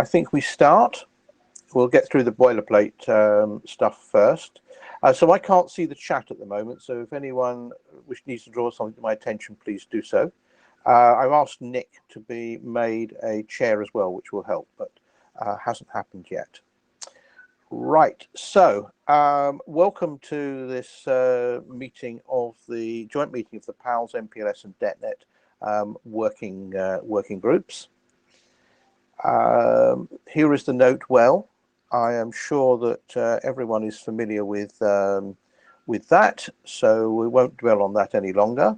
I think we start. We'll get through the boilerplate stuff first. So I can't see the chat at the moment, so if anyone needs to draw something to my attention, please do so. I've asked Nick to be made a chair as well, which will help, but hasn't happened yet. Right, so welcome to this meeting of the joint meeting of the PALS, MPLS and DebtNet working groups. Here is the note. Well, I am sure that everyone is familiar with that, so we won't dwell on that any longer.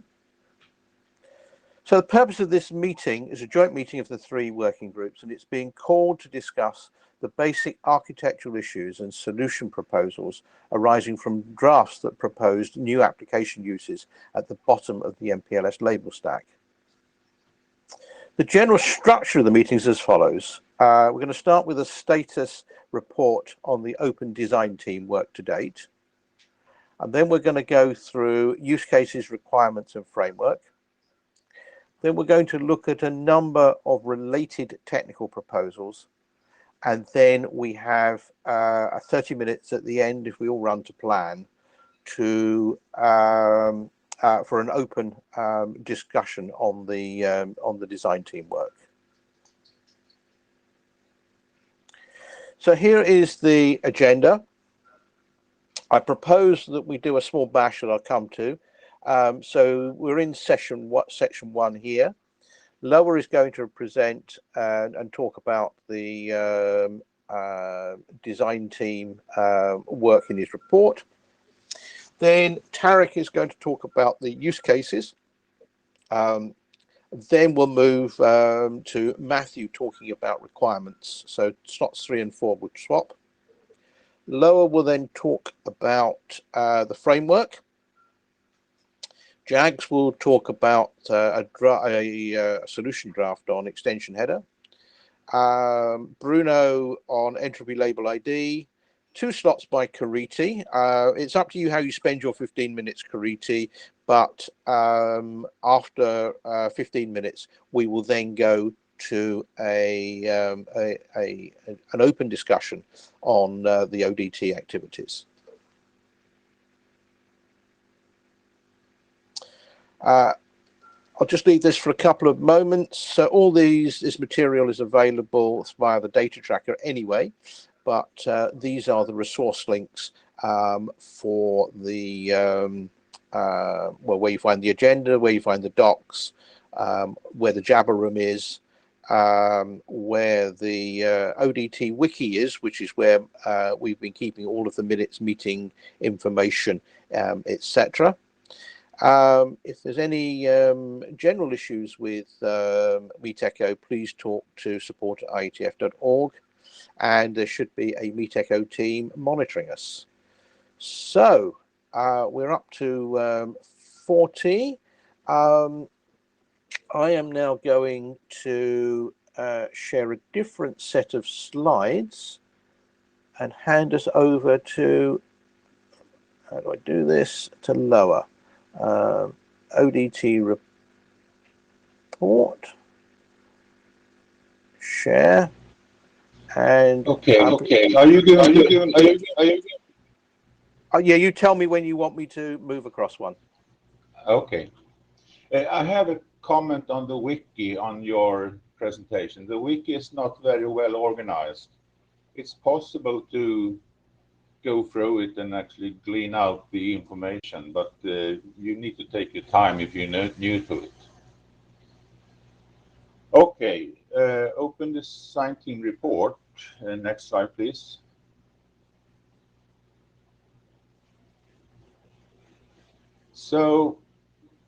So the purpose of this meeting is a joint meeting of the three working groups, and it's being called to discuss the basic architectural issues and solution proposals arising from drafts that proposed new application uses at the bottom of the MPLS label stack. The general structure of the meeting is as follows. We're going to start with a status report on the open design team work to date. And then we're going to go through use cases, requirements and framework. Then we're going to look at a number of related technical proposals. And then we have 30 minutes at the end, if we all run to plan, to for an open discussion on the design team work. So here is the agenda. I propose that we do a small bash that I'll come to. So we're in section one here. Lower is going to present and talk about the design team work in his report. Then Tarek is going to talk about the use cases. Then we'll move to Matthew talking about requirements. So slots 3 and 4 would swap. Lower will then talk about the framework. Jags will talk about a solution draft on extension header. Bruno on entropy label ID. 2 slots by Kariti. It's up to you how you spend your 15 minutes, Kariti, but after 15 minutes, we will then go to an open discussion on the ODT activities. I'll just leave this for a couple of moments. So all this material is available via the data tracker anyway, but these are the resource links for the where you find the agenda, where you find the docs, where the Jabber room is, where the ODT wiki is, which is where we've been keeping all of the minutes, meeting information, etc. If there's any general issues with MeetEcho, please talk to support@ietf.org, and there should be a MeetEcho team monitoring us. So we're up to 40. I am now going to share a different set of slides and hand us over to, how do I do this, to Lower. ODT report, share, and okay. Are you going to? Yeah, you tell me when you want me to move across one. Okay. I have a comment on the wiki on your presentation. The wiki is not very well organized. It's possible to go through it and actually glean out the information, but you need to take your time if you're new to it. Okay, open the design team report. Next slide, please. So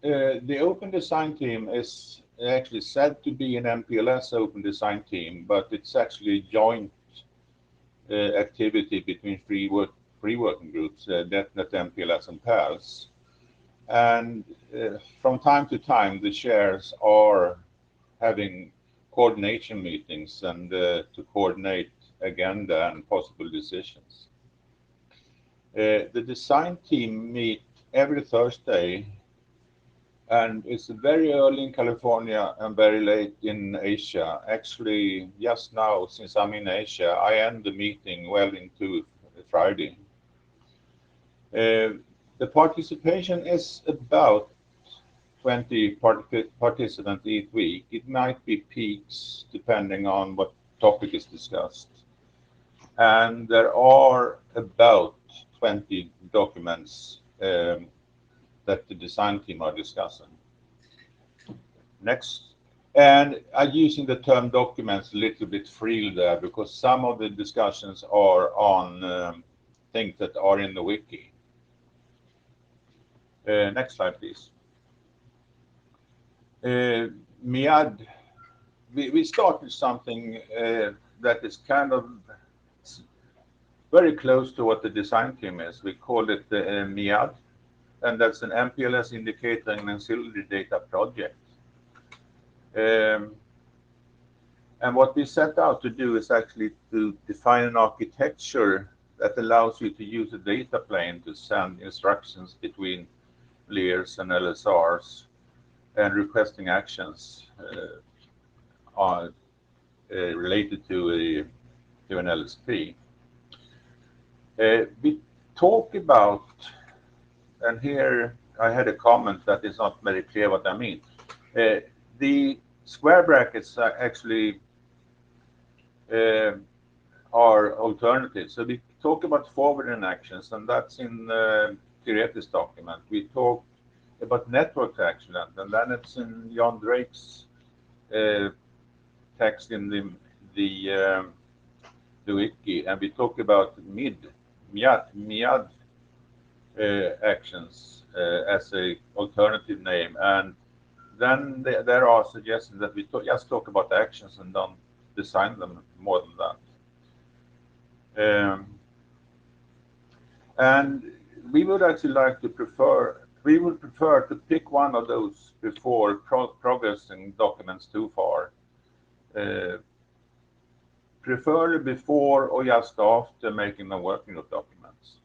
the open design team is actually said to be an MPLS open design team, but it's actually a joint activity between three working groups, DebtNet, MPLS, and PALS. And from time to time, the chairs are having coordination meetings and to coordinate agenda and possible decisions. The design team meet every Thursday And it's very early in California and very late in Asia. Actually, just now, since I'm in Asia, I end the meeting well into Friday. The participation is about 20 participants each week. It might be peaks depending on what topic is discussed. And there are about 20 documents that the design team are discussing. Next. And I'm using the term documents a little bit freely there because some of the discussions are on things that are in the wiki. Next slide, please. MIAD, we started something that is kind of very close to what the design team is. We call it the MIAD, and that's an MPLS indicator and ancillary data project. And what we set out to do is actually to define an architecture that allows you to use a data plane to send instructions between layers and LSRs and requesting actions are related to an LSP. We talk about, and here I had a comment that is not very clear what I mean. The square brackets are actually are alternatives. So we talk about forwarding actions, and that's in Kiretis document. We talk about network action, and then it's in John Drake's text in the wiki, and we talk about MIAD actions as a alternative name, and then there are suggestions that we just talk about actions and don't design them more than that. And we would actually like to prefer to pick one of those before progressing documents too far. Preferably before or just after making the working of documents.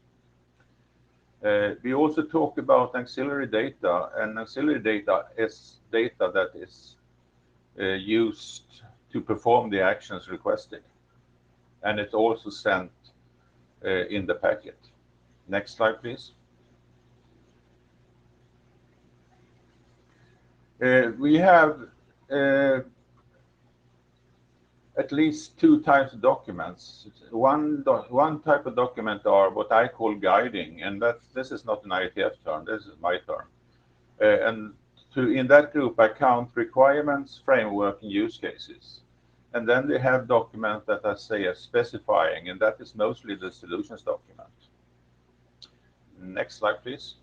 We also talk about auxiliary data, and auxiliary data is data that is used to perform the actions requested, and it's also sent in the packet. Next slide, please. We have at least two types of documents. One type of document are what I call guiding, and this is not an IETF term, this is my term. And in that group, I count requirements, framework, and use cases. And then they have documents that I say are specifying, and that is mostly the solutions document. Next slide, please.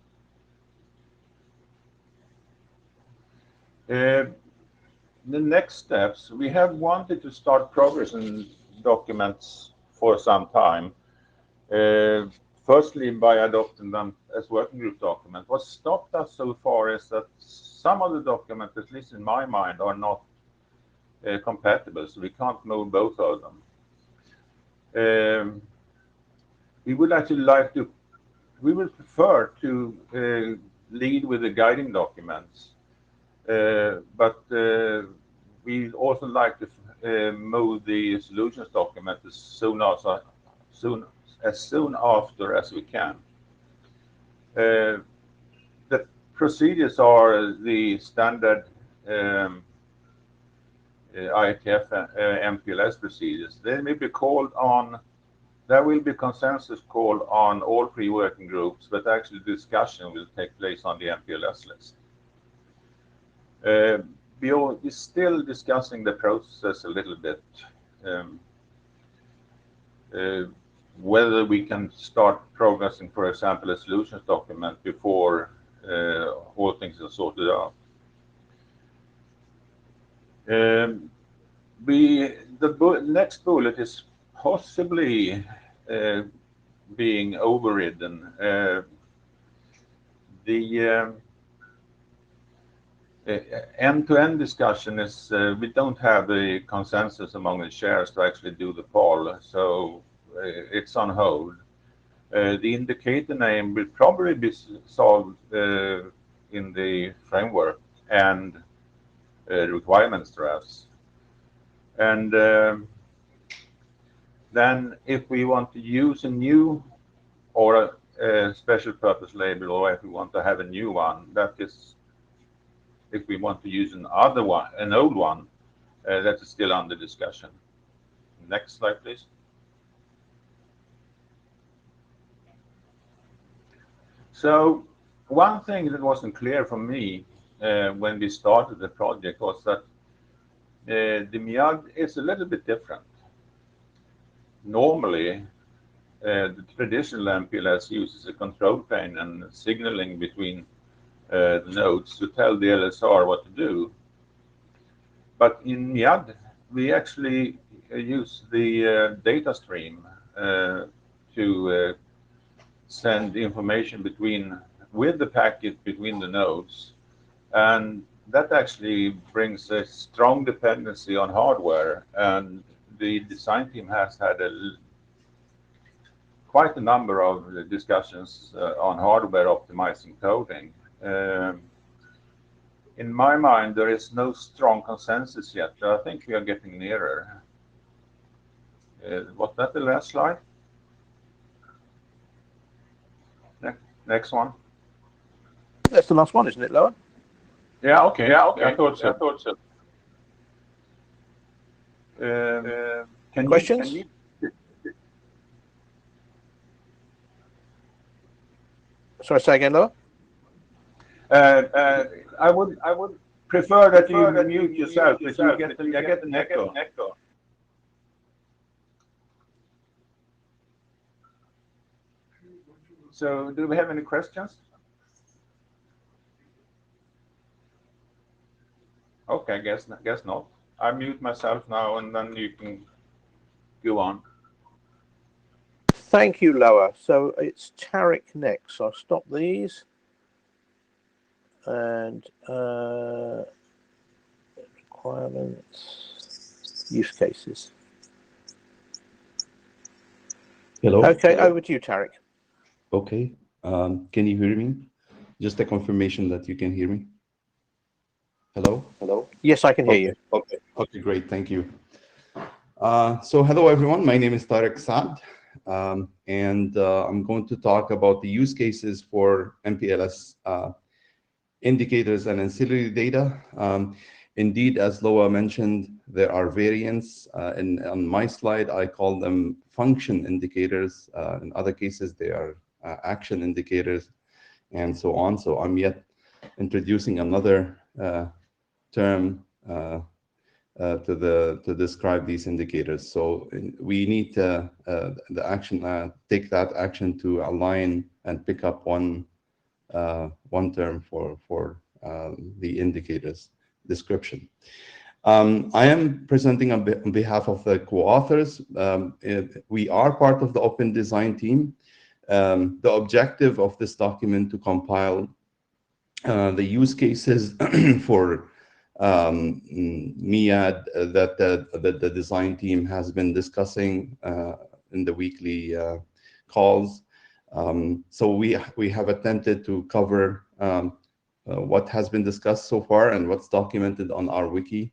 The next steps, we have wanted to start progressing documents for some time. Firstly, by adopting them as working group documents. What stopped us so far is that some of the documents, at least in my mind, are not compatible, so we can't move both of them. We would prefer to lead with the guiding documents, but we also like to move the solutions document as soon after as we can. The procedures are the standard IETF MPLS procedures. They may be called on. There will be consensus call on all three working groups, but actually discussion will take place on the MPLS list. We're still discussing the process a little bit, whether we can start progressing, for example, a solutions document before all things are sorted out. The next bullet is possibly being overridden. The end-to-end discussion is we don't have the consensus among the chairs to actually do the poll, so it's on hold. The indicator name will probably be solved in the framework and requirements drafts. And then if we want to use a new or a special purpose label, or if we want to have a new one, that is, if we want to use an old one, that is still under discussion. Next slide, please. So one thing that wasn't clear for me when we started the project was that the MIAD is a little bit different. Normally, the traditional MPLS uses a control plane and signaling between the nodes to tell the LSR what to do. But in MIAD, we actually use the data stream to send information with the packet between the nodes. And that actually brings a strong dependency on hardware. And the design team has had quite a number of discussions on hardware optimizing coding. In my mind, there is no strong consensus yet, but I think we are getting nearer. Was that the last slide? Next one. That's the last one, isn't it, Loa? Yeah, okay. Yeah, okay. I thought so. Questions? Sorry, say again, Loa? I would prefer that you mute yourself, because you get an echo. So, do we have any questions? Okay, guess not. I mute myself now, and then you can go on. Thank you, Loa. So it's Tarek next. I'll stop these. And requirements, use cases. Hello. Okay, over to you, Tarek. Okay. Can you hear me? Just a confirmation that you can hear me. Hello. Yes, I can hear you. Okay, great. Thank you. So hello, everyone. My name is Tarek Saad, and I'm going to talk about the use cases for MPLS indicators and ancillary data. Indeed, as Loa mentioned, there are variants. And on my slide, I call them function indicators. In other cases, they are action indicators, and so on. So I'm yet introducing another term to describe these indicators. So we need to take that action to align and pick up one term for the indicators description. I am presenting on behalf of the co-authors. We are part of the open design team. The objective of this document to compile the use cases for MIAD that the design team has been discussing in the weekly calls. So we have attempted to cover what has been discussed so far and what's documented on our wiki.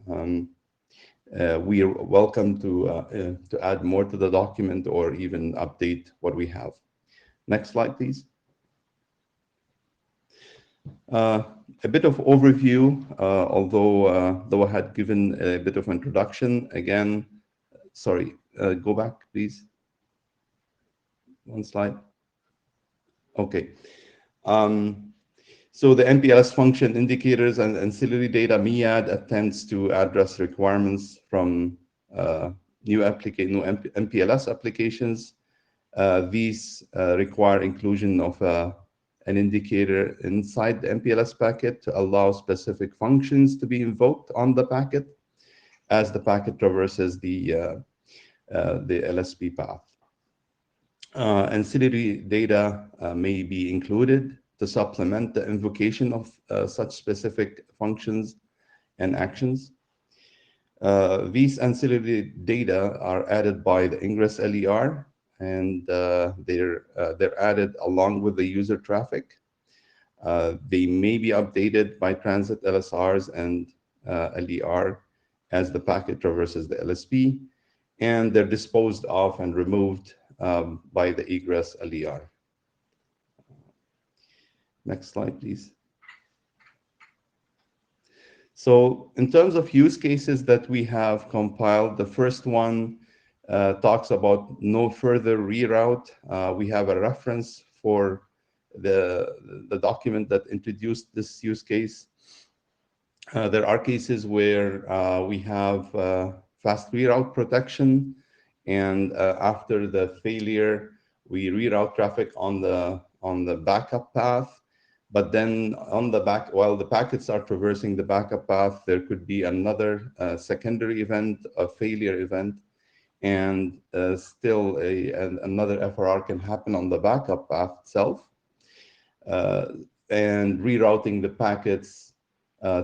We are welcome to add more to the document or even update what we have. Next slide, please. A bit of overview, although I had given a bit of introduction. Again, sorry, go back, please. One slide. Okay. So the MPLS function indicators and ancillary data MIAD attempts to address requirements from new MPLS applications. These require inclusion of an indicator inside the MPLS packet to allow specific functions to be invoked on the packet as the packet traverses the LSP path. Ancillary data may be included to supplement the invocation of such specific functions and actions. These ancillary data are added by the ingress LER, and they're added along with the user traffic. They may be updated by transit LSRs and LER as the packet traverses the LSP, and they're disposed of and removed by the egress LER. Next slide, please. So in terms of use cases that we have compiled, the first one talks about no further reroute. We have a reference for the document that introduced this use case. There are cases where we have fast reroute protection, and after the failure, we reroute traffic on the backup path. But then on the back, while the packets are traversing the backup path, there could be another secondary event, a failure event, and still another FRR can happen on the backup path itself, and rerouting the packets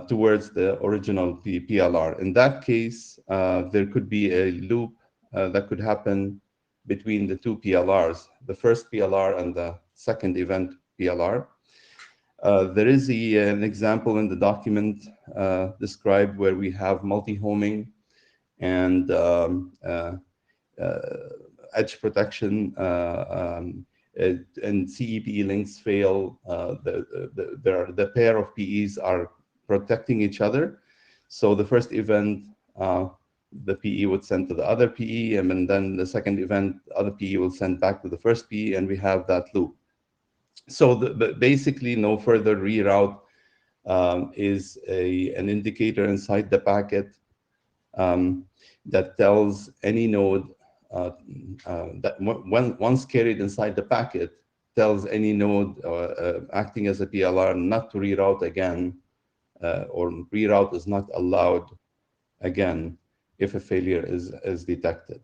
towards the original PLR. In that case, there could be a loop that could happen between the two PLRs, the first PLR and the second event PLR. There is an example in the document described where we have multi-homing and edge protection, and CEP links fail. The pair of PEs are protecting each other. So the first event, the PE would send to the other PE, and then the second event, the other PE will send back to the first PE, and we have that loop. So basically, no further reroute is an indicator inside the packet that tells any node that once carried inside the packet, tells any node acting as a PLR not to reroute again, or reroute is not allowed again if a failure is detected.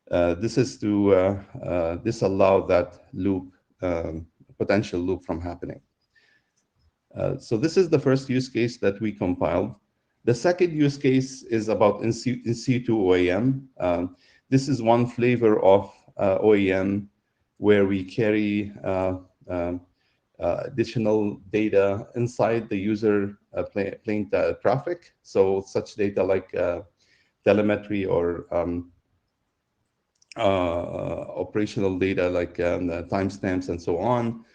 This is to disallow that loop, potential loop from happening. So this is the first use case that we compiled. The second use case is about in situ OAM. This is one flavor of OAM where we carry additional data inside the user plane traffic. So such data like telemetry or operational data like timestamps and so on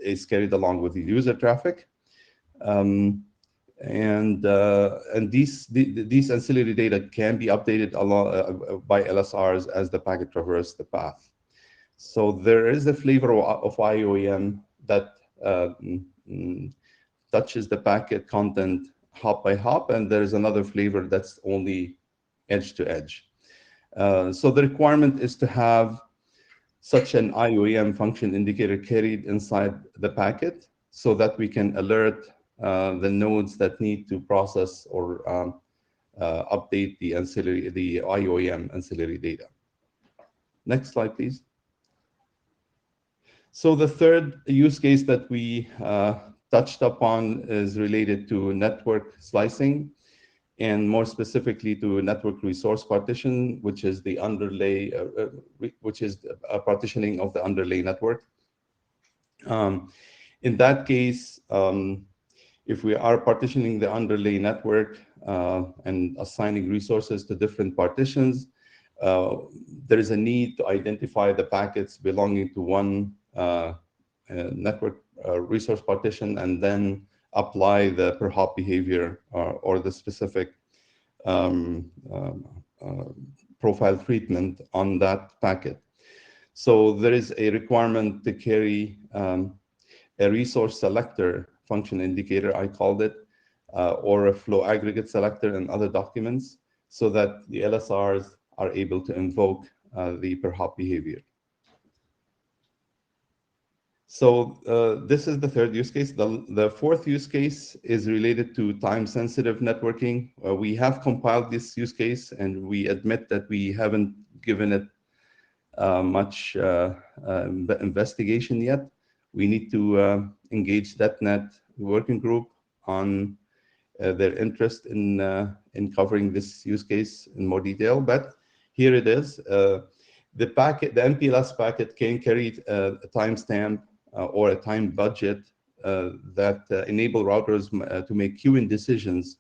is carried along with the user traffic. And these ancillary data can be updated along by LSRs as the packet traverses the path. So there is a flavor of IOAM that touches the packet content hop by hop, and there is another flavor that's only edge to edge. So the requirement is to have such an IOAM function indicator carried inside the packet so that we can alert the nodes that need to process or update the IOAM ancillary data. Next slide, please. So the third use case that we touched upon is related to network slicing, and more specifically to network resource partition, which is the underlay, which is a partitioning of the underlay network. In that case, if we are partitioning the underlay network and assigning resources to different partitions, there is a need to identify the packets belonging to one network resource partition and then apply the per hop behavior or the specific profile treatment on that packet. So there is a requirement to carry a resource selector function indicator, I called it, or a flow aggregate selector in other documents, so that the LSRs are able to invoke the per hop behavior. So this is the third use case. The fourth use case is related to time-sensitive networking. We have compiled this use case, and we admit that we haven't given it much investigation yet. We need to engage that .NET working group on their interest in covering this use case in more detail. But here it is. The packet, the MPLS packet, can carry a timestamp or a time budget that enable routers to make queuing decisions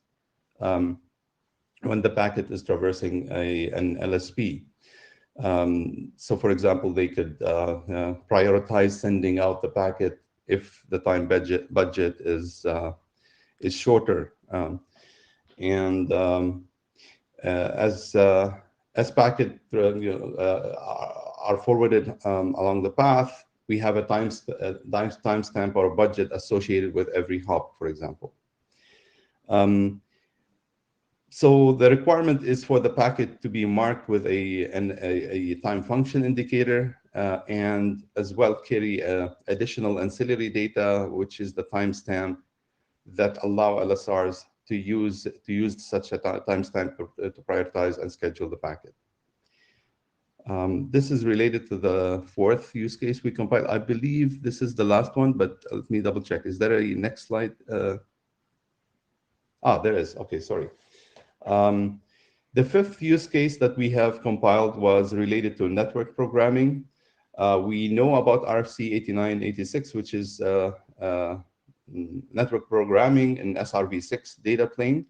when the packet is traversing an LSP. So for example, they could prioritize sending out the packet if the time budget is shorter. As packet are forwarded along the path, we have a timestamp or a budget associated with every hop, for example. So the requirement is for the packet to be marked with a time function indicator, and as well carry additional ancillary data, which is the timestamp that allow LSRs to use such a timestamp to prioritize and schedule the packet. This is related to the fourth use case we compiled. I believe this is the last one, but let me double check. Is there a next slide? There is. Okay, sorry. The fifth use case that we have compiled was related to network programming. We know about RFC 8986, which is network programming in SRv6 data plane.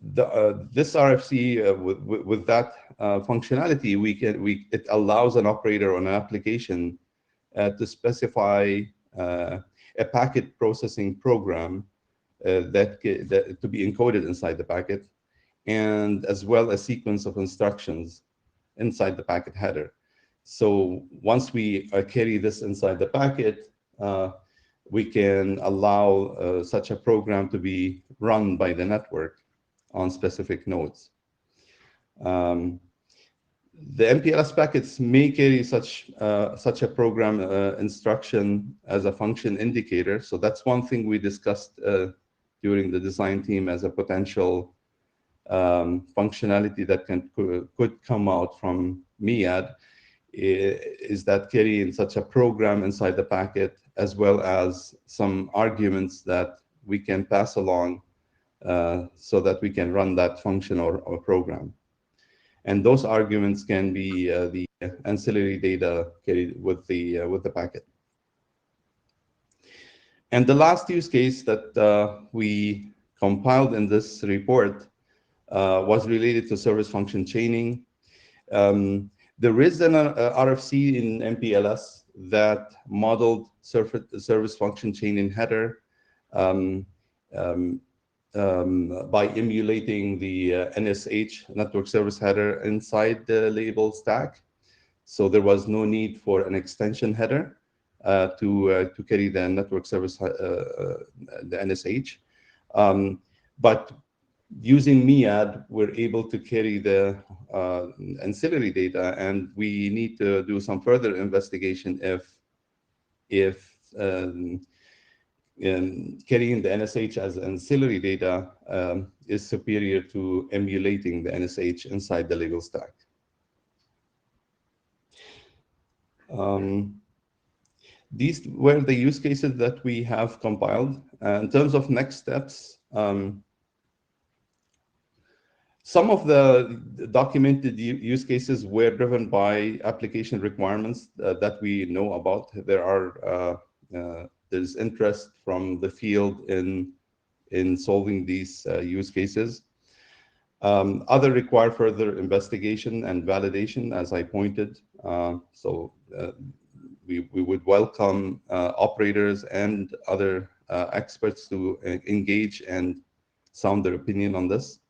This RFC with that functionality, it allows an operator on an application to specify a packet processing program that to be encoded inside the packet, and as well a sequence of instructions inside the packet header. So once we carry this inside the packet, we can allow such a program to be run by the network on specific nodes. The MPLS packets may carry such a program instruction as a function indicator. So that's one thing we discussed during the design team as a potential functionality that could come out from MEAD, is that carrying such a program inside the packet, as well as some arguments that we can pass along so that we can run that function or program. And those arguments can be the ancillary data carried with the packet. And the last use case that we compiled in this report was related to service function chaining. There is an RFC in MPLS that modeled service function chaining header by emulating the NSH network service header inside the label stack. So there was no need for an extension header to carry the network service, the NSH. But using MEAD, we're able to carry the ancillary data, and we need to do some further investigation if carrying the NSH as ancillary data is superior to emulating the NSH inside the label stack. These were the use cases that we have compiled. In terms of next steps, some of the documented use cases were driven by application requirements that we know about. There's interest from the field in solving these use cases. Other require further investigation and validation, as I pointed. We would welcome operators and other experts to engage and sound their opinion on this.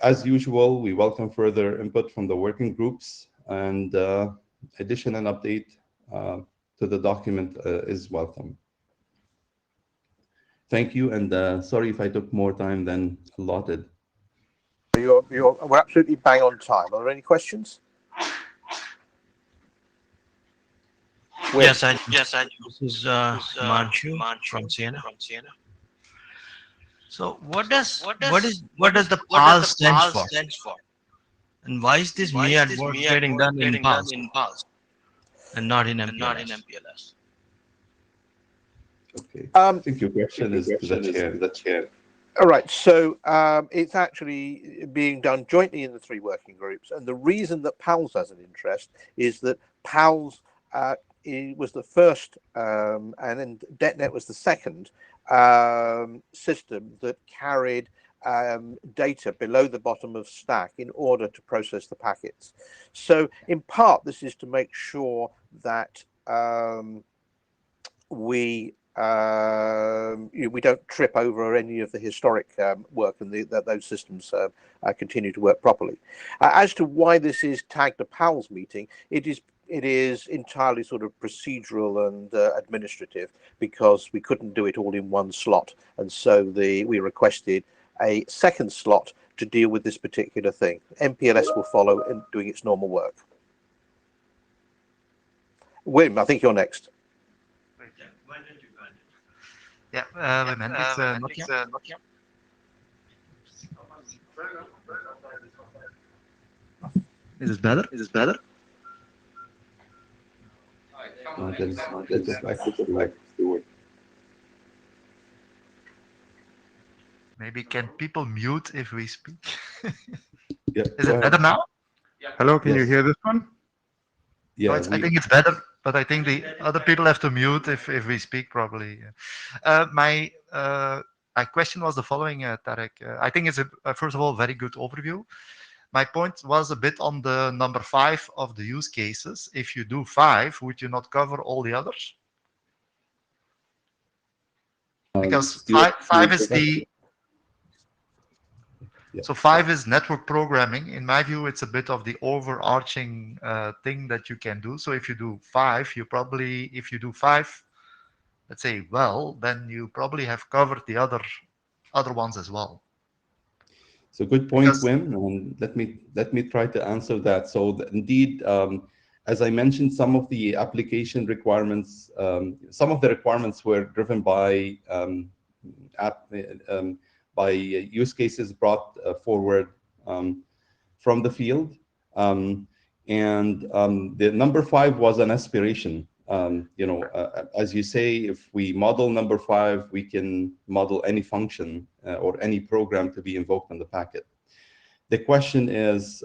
As usual, we welcome further input from the working groups, and addition and update to the document is welcome. Thank you, and sorry if I took more time than allotted. We're absolutely bang on time. Are there any questions? Yes, I do. This is Manchu from Siena. So what does the PALS stands for? And why is this MEAD work getting done in PALS and not in MPLS? Okay. I think your question is to the chair. All right, so it's actually being done jointly in the three working groups, and the reason that PALS has an interest is that PALS it was the first, and then DetNet was the second system that carried data below the bottom of stack in order to process the packets. So in part, this is to make sure that we don't trip over any of the historic work, and that those systems continue to work properly. As to why this is tagged a PALS meeting, it is entirely sort of procedural and administrative, because we couldn't do it all in one slot, and so we requested a second slot to deal with this particular thing. MPLS will follow in doing its normal work. Wim, I think you're next. Ja, bij Hendricks, Nokia. Is it better? Is it better? Maybe can people mute if we speak? Yeah, Is it better now? Hello, can you Yes. hear this one? Yeah, No, I think it's better, but I think the other people have to mute if we speak properly. My question was the following, Tarek. I think it's first of all very good overview. My point was a bit on the number 5 of the use cases. If you do 5, would you not cover all the others? Because five is the So 5 is network programming. In my view, it's a bit of the overarching thing that you can do. So if you do 5, if you do 5, let's say, well, then you probably have covered the other ones as well. So good point, Wim, and let me try to answer that. So indeed, as I mentioned, some of the application requirements, some of the requirements were driven by use cases brought forward from the field, and the number 5 was an aspiration. As you say, if we model number 5, we can model any function or any program to be invoked on the packet. The question is,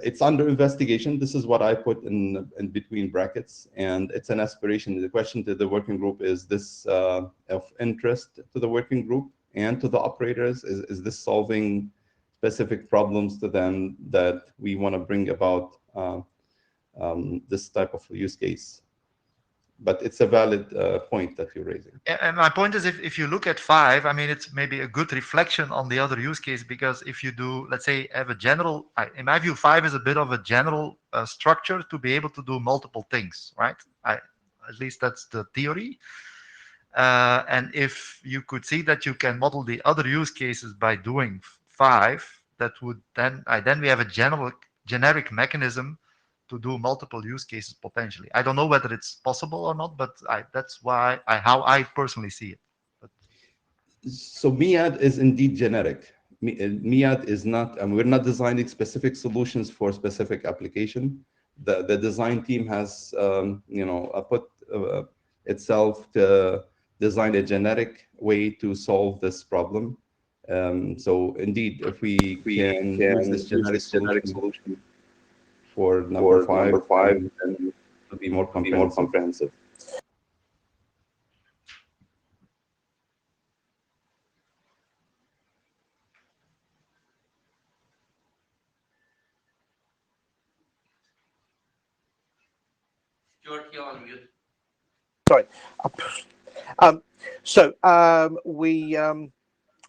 it's under investigation. This is what I put in between brackets, and it's an aspiration. The question to the working group is this of interest to the working group and to the operators? Is this solving specific problems to them that we want to bring about this type of use case? But it's a valid point that you're raising. And my point is, if you look at 5, I mean, it's maybe a good reflection on the other use case, because if you do, let's say, have a general, in my view, 5 is a bit of a general structure to be able to do multiple things, right? At least that's the theory. And if you could see that you can model the other use cases by doing 5, that would then we have a generic mechanism to do multiple use cases potentially. I don't know whether it's possible or not, but that's how I personally see it. So MIAD is indeed generic. MIAD is not, and we're not designing specific solutions for specific application. The design team has, put itself to design a generic way to solve this problem. So indeed, if we can use this generic solution for number 5, then it'll be more comprehensive. Stuart, you're on mute. Sorry.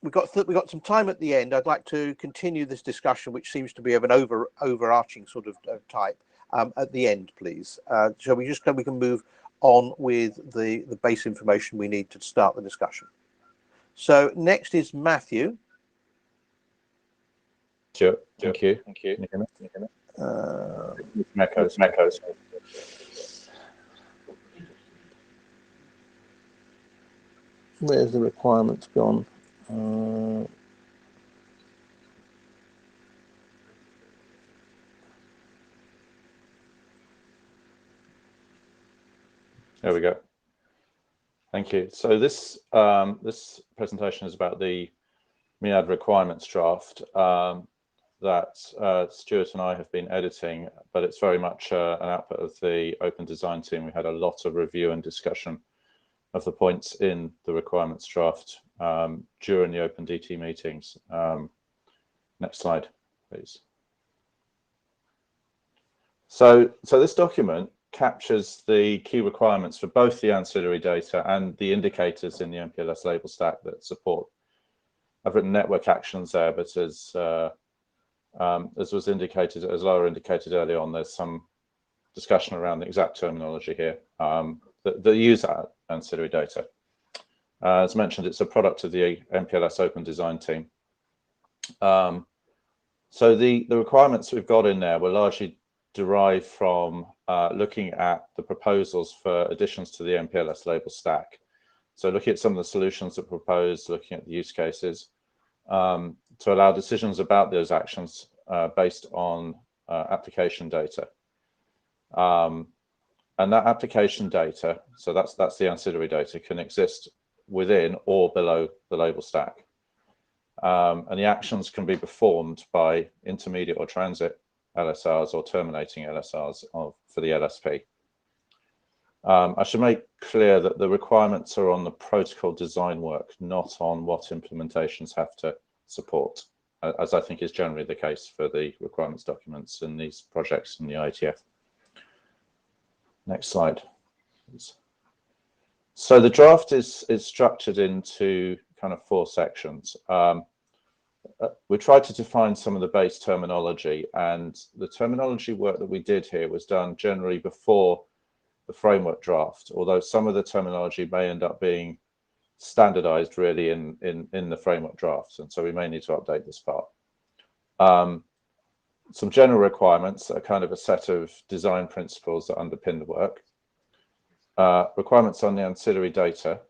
We got some time at the end. I'd like to continue this discussion, which seems to be of an overarching sort of type, at the end, please. So we can move on with the base information we need to start the discussion. So next is Matthew. Sure. Thank you. Can you hear me? Echoes. Where's the requirements gone? There we go. Thank you. So this presentation is about the MIAD requirements draft. that Stuart and I have been editing, but it's very much an output of the open design team. We had a lot of review and discussion of the points in the requirements draft during the open DT meetings. Next slide, please. So this document captures the key requirements for both the ancillary data and the indicators in the MPLS label stack that support. I've written network actions there, but as was indicated, as Laura indicated earlier on, there's some discussion around the exact terminology here that use that ancillary data. As mentioned, it's a product of the MPLS open design team. So the requirements we've got in there were largely derived from looking at the proposals for additions to the MPLS label stack. So looking at some of the solutions that proposed, looking at the use cases to allow decisions about those actions based on application data. And that application data, so that's the ancillary data, can exist within or below the label stack. And the actions can be performed by intermediate or transit LSRs or terminating LSRs for the LSP. I should make clear that the requirements are on the protocol design work, not on what implementations have to support, as I think is generally the case for the requirements documents in these projects in the IETF. Next slide, please. So the draft is structured into kind of 4 sections. We tried to define some of the base terminology, and the terminology work that we did here was done generally before the framework draft, although some of the terminology may end up being standardized really in the framework drafts, and so we may need to update this part. Some general requirements are kind of a set of design principles that underpin the work. Requirements on the ancillary data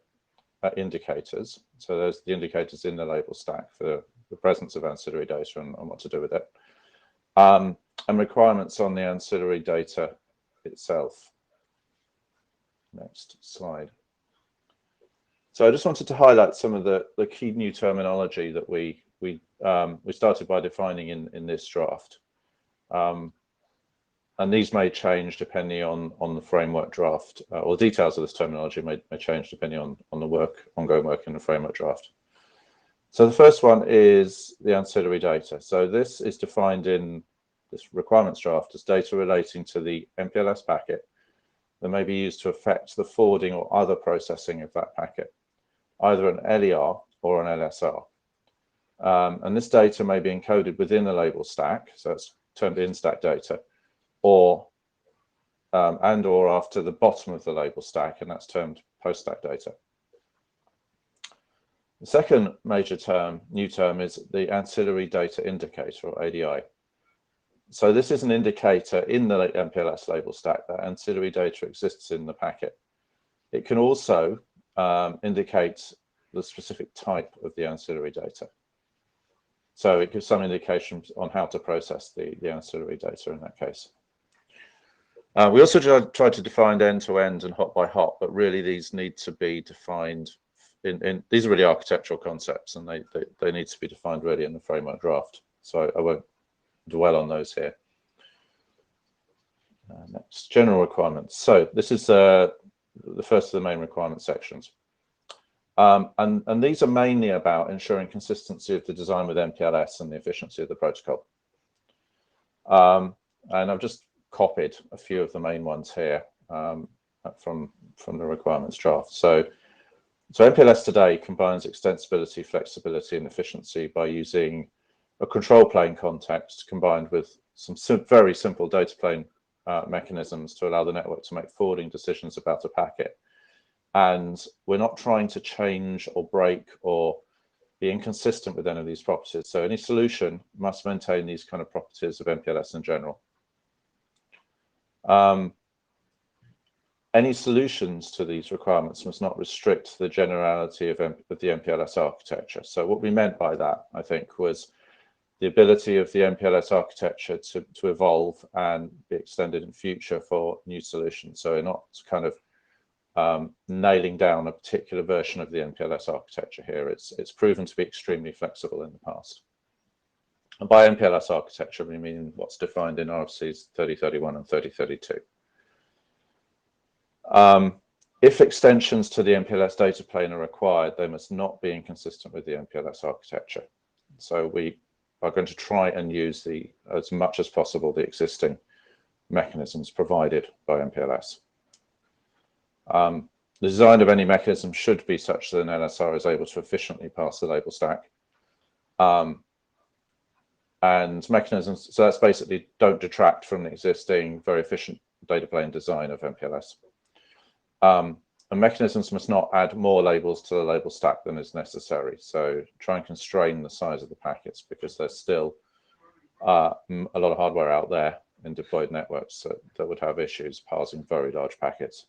indicators, so there's the indicators in the label stack for the presence of ancillary data and what to do with it, and requirements on the ancillary data itself. Next slide. So I just wanted to highlight some of the key new terminology that we started by defining in this draft, and these may change depending on the framework draft, or the details of this terminology may change depending on the ongoing work in the framework draft. So the first one is the ancillary data. So this is defined in this requirements draft as data relating to the MPLS packet that may be used to affect the forwarding or other processing of that packet, either an LER or an LSR. And this data may be encoded within the label stack, so it's termed in-stack data, or and or after the bottom of the label stack, and that's termed post-stack data. The second major new term is the ancillary data indicator, or ADI. So this is an indicator in the MPLS label stack that ancillary data exists in the packet. It can also indicate the specific type of the ancillary data. So it gives some indications on how to process the ancillary data in that case. We also tried to define end-to-end and hop by hop, but really these need to be defined these are really architectural concepts, and they need to be defined really in the framework draft. So I won't dwell on those here. Next, general requirements. So this is the first of the main requirement sections. And these are mainly about ensuring consistency of the design with MPLS and the efficiency of the protocol. And I've just copied a few of the main ones here from the requirements draft. So MPLS today combines extensibility, flexibility, and efficiency by using a control plane context combined with some very simple data plane mechanisms to allow the network to make forwarding decisions about a packet. And we're not trying to change or break or be inconsistent with any of these properties. So any solution must maintain these kind of properties of MPLS in general. Any solutions to these requirements must not restrict the generality of the MPLS architecture. So what we meant by that, I think, was the ability of the MPLS architecture to evolve and be extended in future for new solutions. So we're not kind of nailing down a particular version of the MPLS architecture here. It's proven to be extremely flexible in the past. And by MPLS architecture, we mean what's defined in RFCs 3031 and 3032. If extensions to the MPLS data plane are required, they must not be inconsistent with the MPLS architecture. So we are going to try and use as much as possible the existing mechanisms provided by MPLS. The design of any mechanism should be such that an LSR is able to efficiently pass the label stack. And mechanisms, so that's basically don't detract from the existing very efficient data plane design of MPLS. And mechanisms must not add more labels to the label stack than is necessary. So try and constrain the size of the packets, because there's still a lot of hardware out there in deployed networks that would have issues parsing very large packets.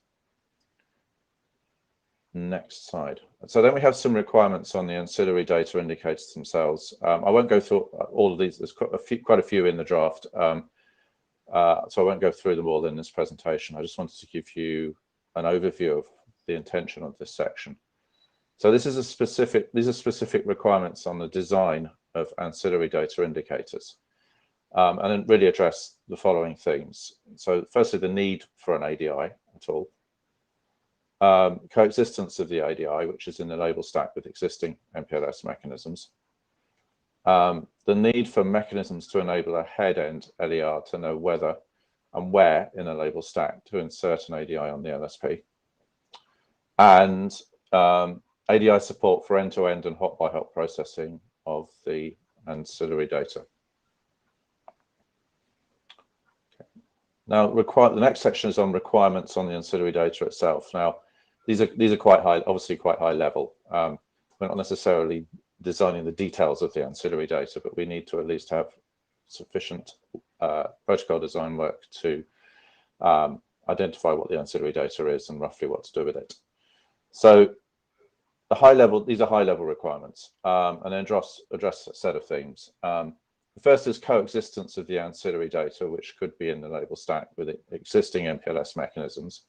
Next slide. So then we have some requirements on the ancillary data indicators themselves. I won't go through all of these. There's quite a few in the draft, so I won't go through them all in this presentation. I just wanted to give you an overview of the intention of this section. So these are specific requirements on the design of ancillary data indicators, and then really address the following themes. So firstly, the need for an ADI at all. Coexistence of the ADI, which is in the label stack with existing MPLS mechanisms. The need for mechanisms to enable a head-end LER to know whether and where in a label stack to insert an ADI on the LSP. And ADI support for end-to-end and hop-by-hop processing of the ancillary data. Now, the next section is on requirements on the ancillary data itself. Now, these are quite high, obviously quite high level. We're not necessarily designing the details of the ancillary data, but we need to at least have sufficient protocol design work to identify what the ancillary data is and roughly what to do with it. So these are high level requirements, and then address a set of themes. The first is coexistence of the ancillary data, which could be in the label stack with existing MPLS mechanisms.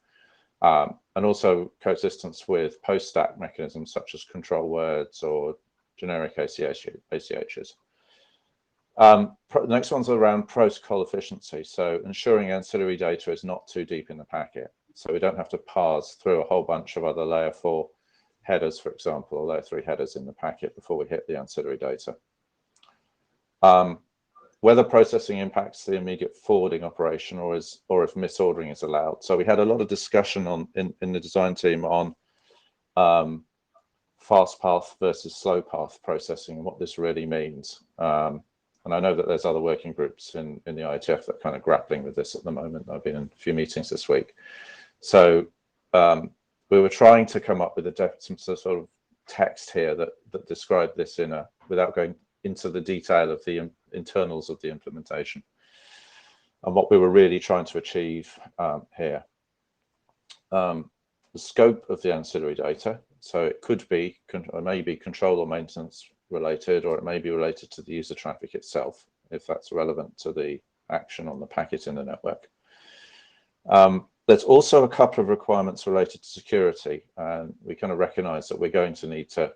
And also coexistence with post-stack mechanisms such as control words or generic ACHs. The next one's around protocol efficiency. So ensuring ancillary data is not too deep in the packet. So we don't have to parse through a whole bunch of other layer 4 headers, for example, or layer 3 headers in the packet before we hit the ancillary data. Whether processing impacts the immediate forwarding operation or if misordering is allowed. So we had a lot of discussion in the design team on fast path versus slow path processing and what this really means. And I know that there's other working groups in the IETF that are kind of grappling with this at the moment. I've been in a few meetings this week. So we were trying to come up with some sort of text here that described this without going into the detail of the internals of the implementation and what we were really trying to achieve here. The scope of the ancillary data. So it could be, or maybe control or maintenance related, or it may be related to the user traffic itself, if that's relevant to the action on the packet in the network. There's also a couple of requirements related to security, and we kind of recognize that we're going to need to,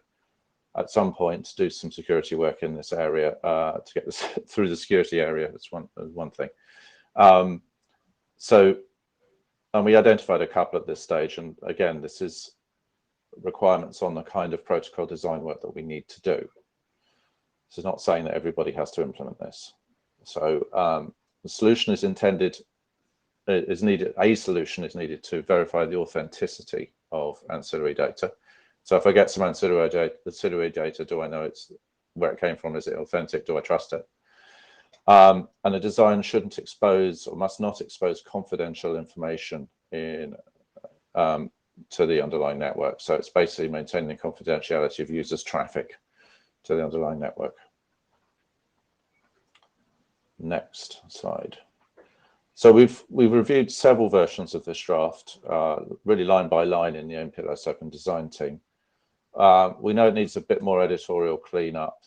at some point, do some security work in this area to get this through the security area. That's one thing. And we identified a couple at this stage, and again, this is requirements on the kind of protocol design work that we need to do. This is not saying that everybody has to implement this. So the solution is needed. A solution is needed to verify the authenticity of ancillary data. So if I get some ancillary data, do I know it's where it came from? Is it authentic? Do I trust it? And the design shouldn't expose or must not expose confidential information to the underlying network. So it's basically maintaining the confidentiality of users' traffic to the underlying network. Next slide. So we've reviewed several versions of this draft, really line by line in the MPLS Open Design team. We know it needs a bit more editorial cleanup.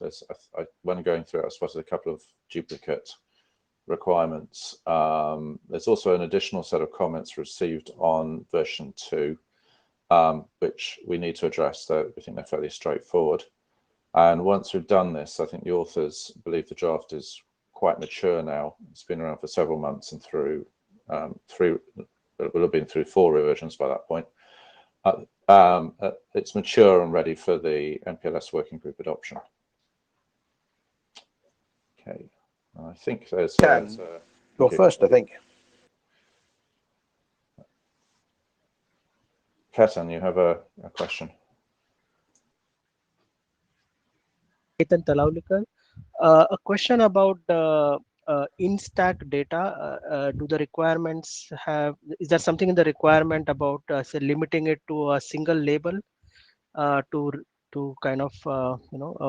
When going through it, I spotted a couple of duplicate requirements. There's also an additional set of comments received on version 2, which we need to address, though we think they're fairly straightforward. And once we've done this, I think the authors believe the draft is quite mature now. It's been around for several months and through it will have been through 4 revisions by that point. It's mature and ready for the MPLS working group adoption. Okay, I think there's you're first, I think. Ketan, you have a question. Ketan Talaulikar. A question about in-stack data. Do the requirements have, is there something in the requirement about say limiting it to a single label to kind of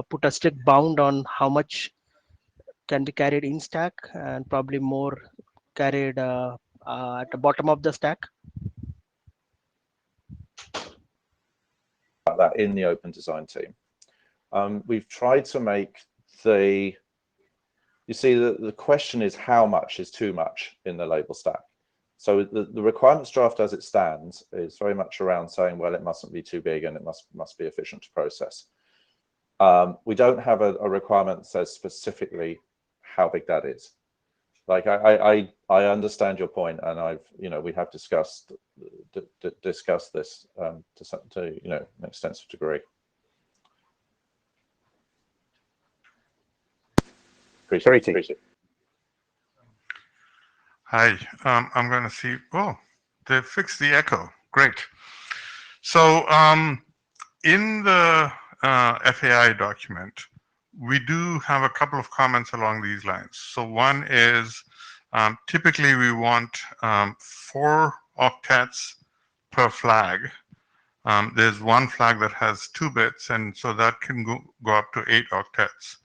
put a strict bound on how much can be carried in stack and probably more carried at the bottom of the stack? That in the open design team. We've tried to make the question is how much is too much in the label stack. So the requirements draft as it stands is very much around saying, well, it mustn't be too big and it must be efficient to process. We don't have a requirement that says specifically how big that is. Like I understand your point, and we have discussed this to an extensive degree. Appreciate it. Hi, I'm going to see. Oh, they fixed the echo. Great. So in the FAI document, we do have a couple of comments along these lines. So one is typically we want 4 octets per flag. There's one flag that has 2 bits, and so that can go up to 8 octets.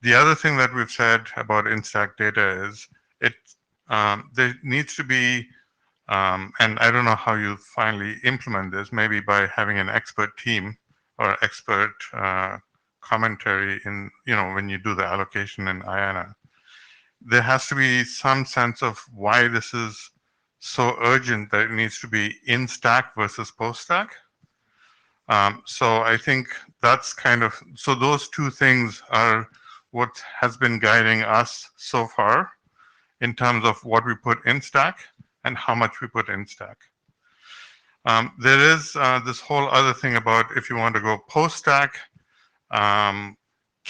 The other thing that we've said about in-stack data is there needs to be, and I don't know how you finally implement this, maybe by having an expert team or expert commentary in, when you do the allocation in IANA. There has to be some sense of why this is so urgent that it needs to be in stack versus post stack. So I think that's so those 2 things are what has been guiding us so far in terms of what we put in stack and how much we put in stack. There is this whole other thing about if you want to go post stack, can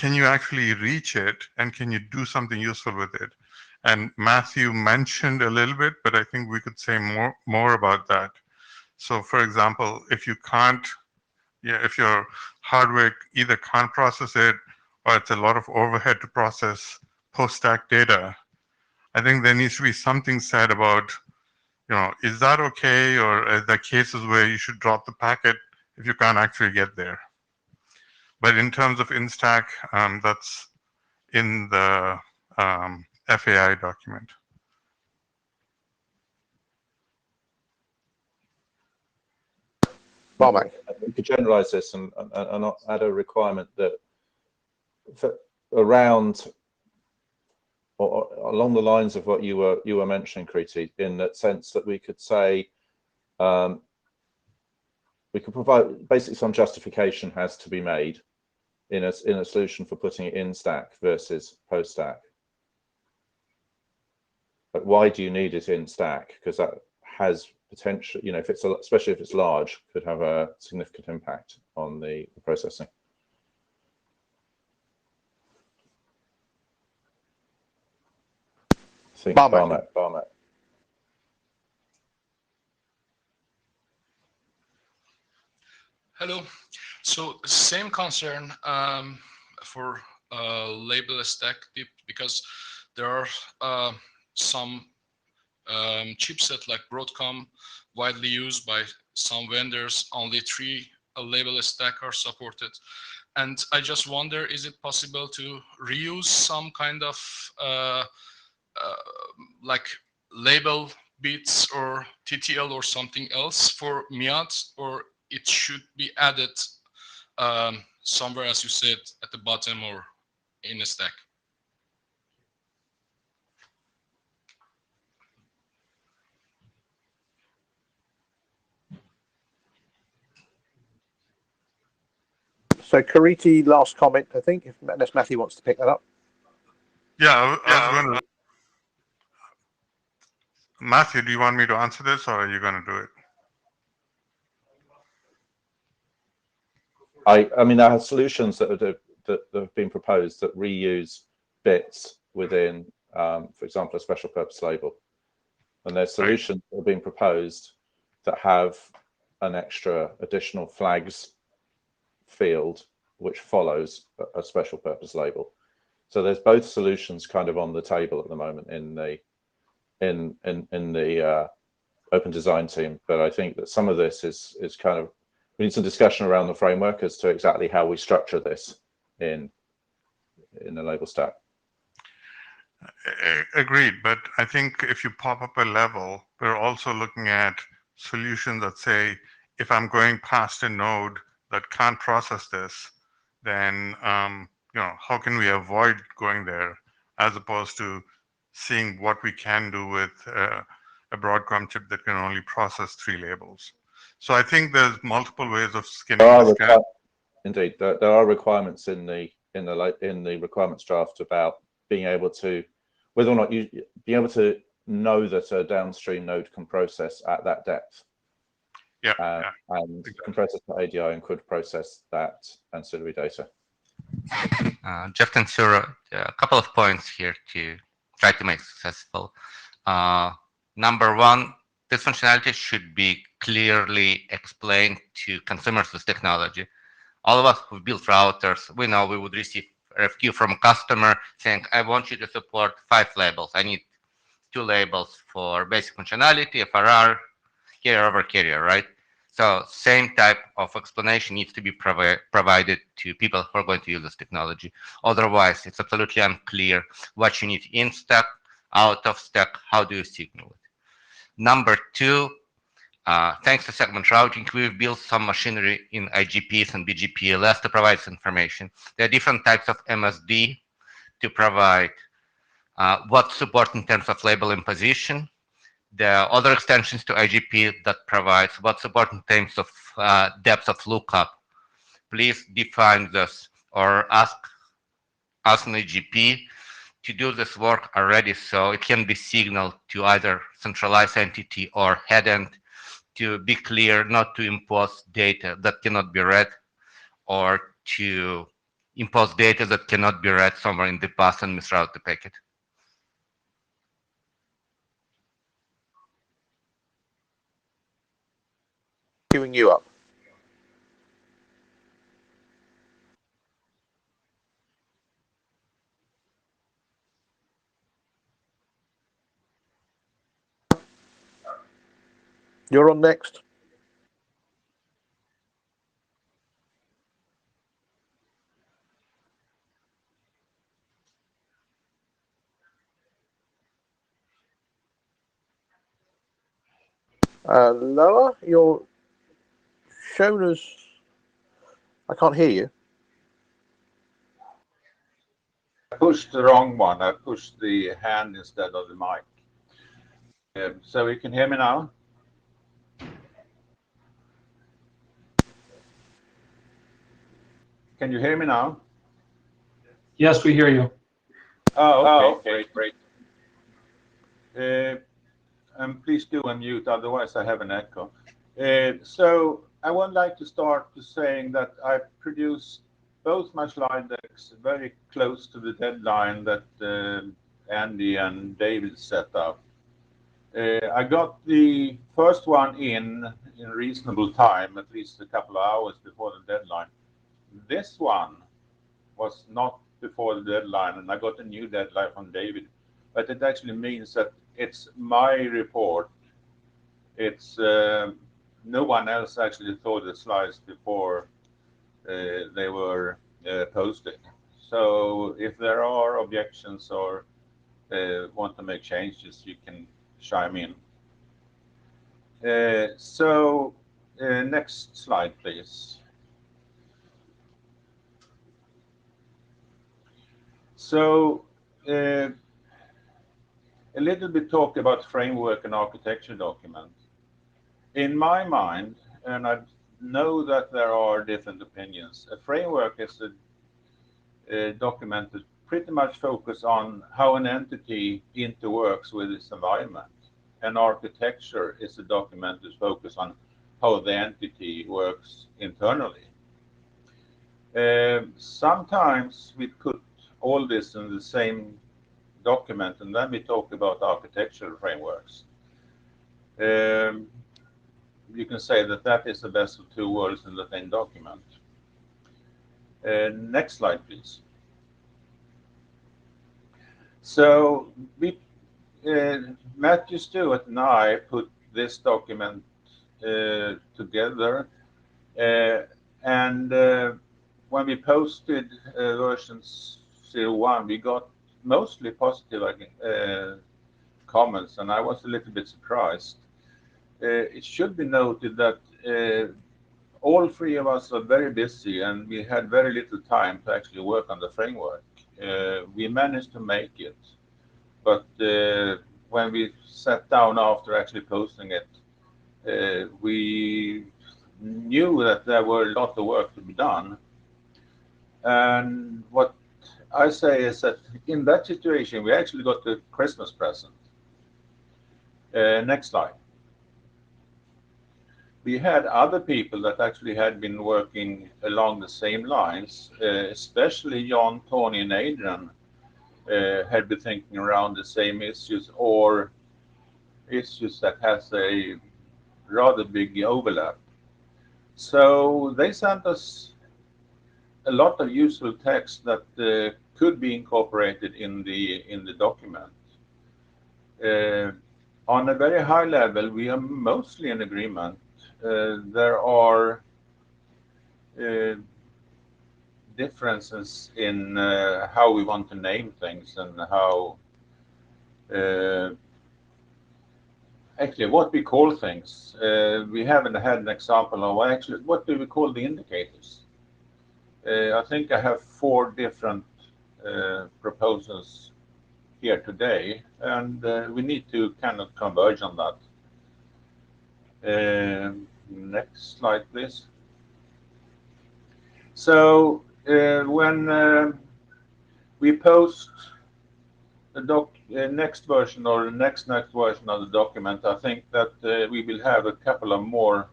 you actually reach it and can you do something useful with it? And Matthew mentioned a little bit, but I think we could say more about that. So for example, if you can't, if your hardware either can't process it or it's a lot of overhead to process post-stack data, I think there needs to be something said about, is that okay? Or are there cases where you should drop the packet if you can't actually get there? But in terms of in-stack, that's in the FAI document. We could generalize this and add a requirement that around or along the lines of what you were mentioning, Kriti, in that sense that we could say we could provide basically some justification has to be made in a solution for putting it in stack versus post stack. But why do you need it in stack? Because that has potential, if it's especially if it's large, could have a significant impact on the processing. I think Barnett. Hello. So same concern for label stack because there are some chipset like Broadcom widely used by some vendors. Only 3 label stack are supported, and I just wonder, is it possible to reuse some kind of like label bits or TTL or something else for MIAT, or it should be added somewhere, as you said, at the bottom or in a stack? So Kariti, last comment, I think, unless Matthew wants to pick that up. Yeah, I was going to. Matthew, do you want me to answer this, or are you going to do it? I mean, there are solutions that have been proposed that reuse bits within, for example, a special purpose label. And there's solutions that have been proposed that have an extra additional flags field which follows a special purpose label. So there's both solutions kind of on the table at the moment in the open design team. But I think that some of this is kind of, we need some discussion around the framework as to exactly how we structure this in the label stack. Agreed, but I think if you pop up a level, we're also looking at solutions that say, if I'm going past a node that can't process this, then how can we avoid going there, as opposed to seeing what we can do with a Broadcom chip that can only process 3 labels. So I think there's multiple ways of skinning this cat. Indeed, there are requirements in the requirements draft about being able to, whether or not you be able to know that a downstream node can process at that depth. Yeah, and exactly. compressors to ADI and could process that ancillary data. Jeff Tensura, a couple of points here to try to make successful. Number one, this functionality should be clearly explained to consumers with technology. All of us who built routers, we know we would receive a RFQ from a customer saying, I want you to support 5 labels. I need 2 labels for basic functionality, FRR, carrier over carrier, right? So same type of explanation needs to be provided to people who are going to use this technology. Otherwise, it's absolutely unclear what you need in stack, out of stack, how do you signal it. Number 2, thanks to segment routing, we've built some machinery in IGPs and BGPLS to provide this information. There are different types of MSD to provide what support in terms of label imposition. There are other extensions to IGP that provides what support in terms of depth of lookup. Please define this or ask an IGP to do this work already, so it can be signaled to either centralized entity or head end to be clear not to impose data that cannot be read, or to impose data that cannot be read somewhere in the past and misroute the packet. Queuing you up. You're on next. Lower, you're shown as, I can't hear you. I pushed the wrong one. I pushed the hand instead of the mic. So you can hear me now? Can you hear me now? Yes, we hear you. Oh, okay, great. And please do unmute, otherwise I have an echo. So I would like to start to saying that I produced both my slide decks very close to the deadline that Andy and David set up. I got the first one in reasonable time, at least a couple of hours before the deadline. This one was not before the deadline, and I got a new deadline from David. But it actually means that it's my report. It's no one else actually thought the slides before they were posted. So if there are objections or want to make changes, you can chime in. So next slide, please. So a little bit talk about framework and architecture document. In my mind, and I've know that there are different opinions. A framework is a document that pretty much focus on how an entity interworks with its environment. An architecture is a document that focuses on how the entity works internally. Sometimes we put all this in the same document and then we talk about architectural frameworks. You can say that that is the best of two worlds in the same document. Next slide, please. So we, Matthew Stewart and I put this document together, and when we posted versions 01, we got mostly positive comments, and I was a little bit surprised. It should be noted that all three of us are very busy, and we had very little time to actually work on the framework. We managed to make it, but when we sat down after actually posting it, we knew that there were a lot of work to be done. And what I say is that in that situation, we actually got a Christmas present. Next slide. We had other people that actually had been working along the same lines, especially John, Tony, and Adrian had been thinking around the same issues or issues that has a rather big overlap. So they sent us a lot of useful text that could be incorporated in the document. On a very high level, we are mostly in agreement. There are differences in how we want to name things and how actually what we call things. We haven't had an example of actually what do we call the indicators. I think I have 4 different proposals here today, and we need to kind of converge on that. Next slide, please. So when we post the next version or the next version of the document, I think that we will have a couple of more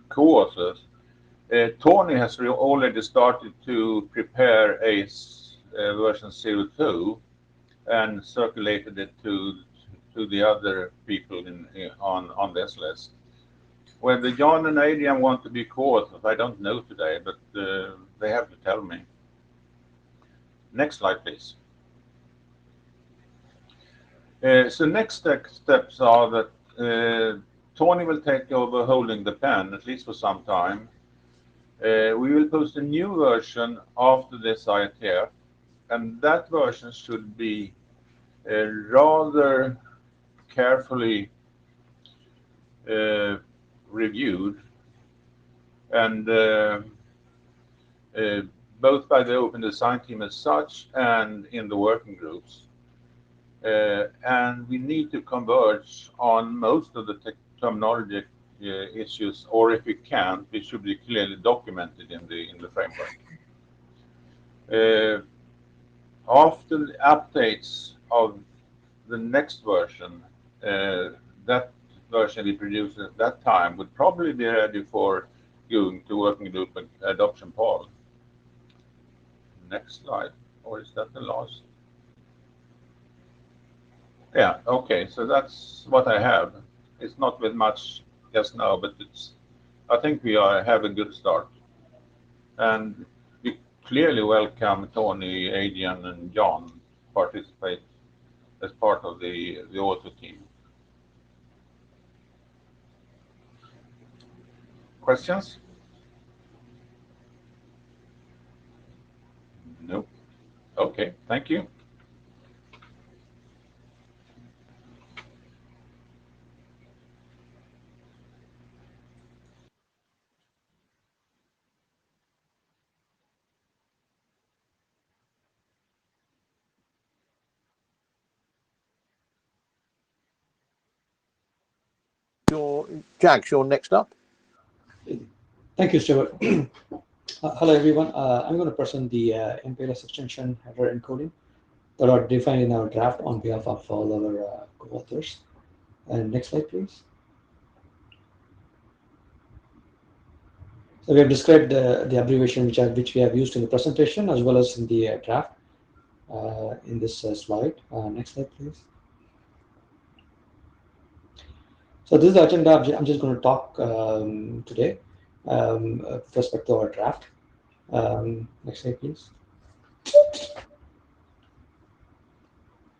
co-authors. Tony has already started to prepare a version 02 and circulated it to the other people on this list. Whether John and Adrian want to be co-authors, I don't know today, but they have to tell me. Next slide, please. So next steps are that Tony will take over holding the pen, at least for some time. We will post a new version after this IETF, and that version should be rather carefully reviewed, and both by the open design team as such and in the working groups. And we need to converge on most of the terminology issues, or if we can't, it should be clearly documented in the framework. After the updates of the next version, that version we produced at that time would probably be ready for going to working group adoption poll. Next slide, or is that the last? Yeah, okay, so that's what I have. It's not with much just now, but I think we have a good start. And we clearly welcome Tony, Adrian, and John participate as part of the author team. Questions? Nope. Okay, thank you. Jags, you're next up. Thank you, Stuart. Hello, everyone. I'm going to present the MPLS extension header encoding that are defined in our draft on behalf of all our co-authors. And next slide, please. So we have described the abbreviation which we have used in the presentation as well as in the draft in this slide. Next slide, please. So this is the agenda. I'm just going to talk today with respect to our draft. Next slide, please.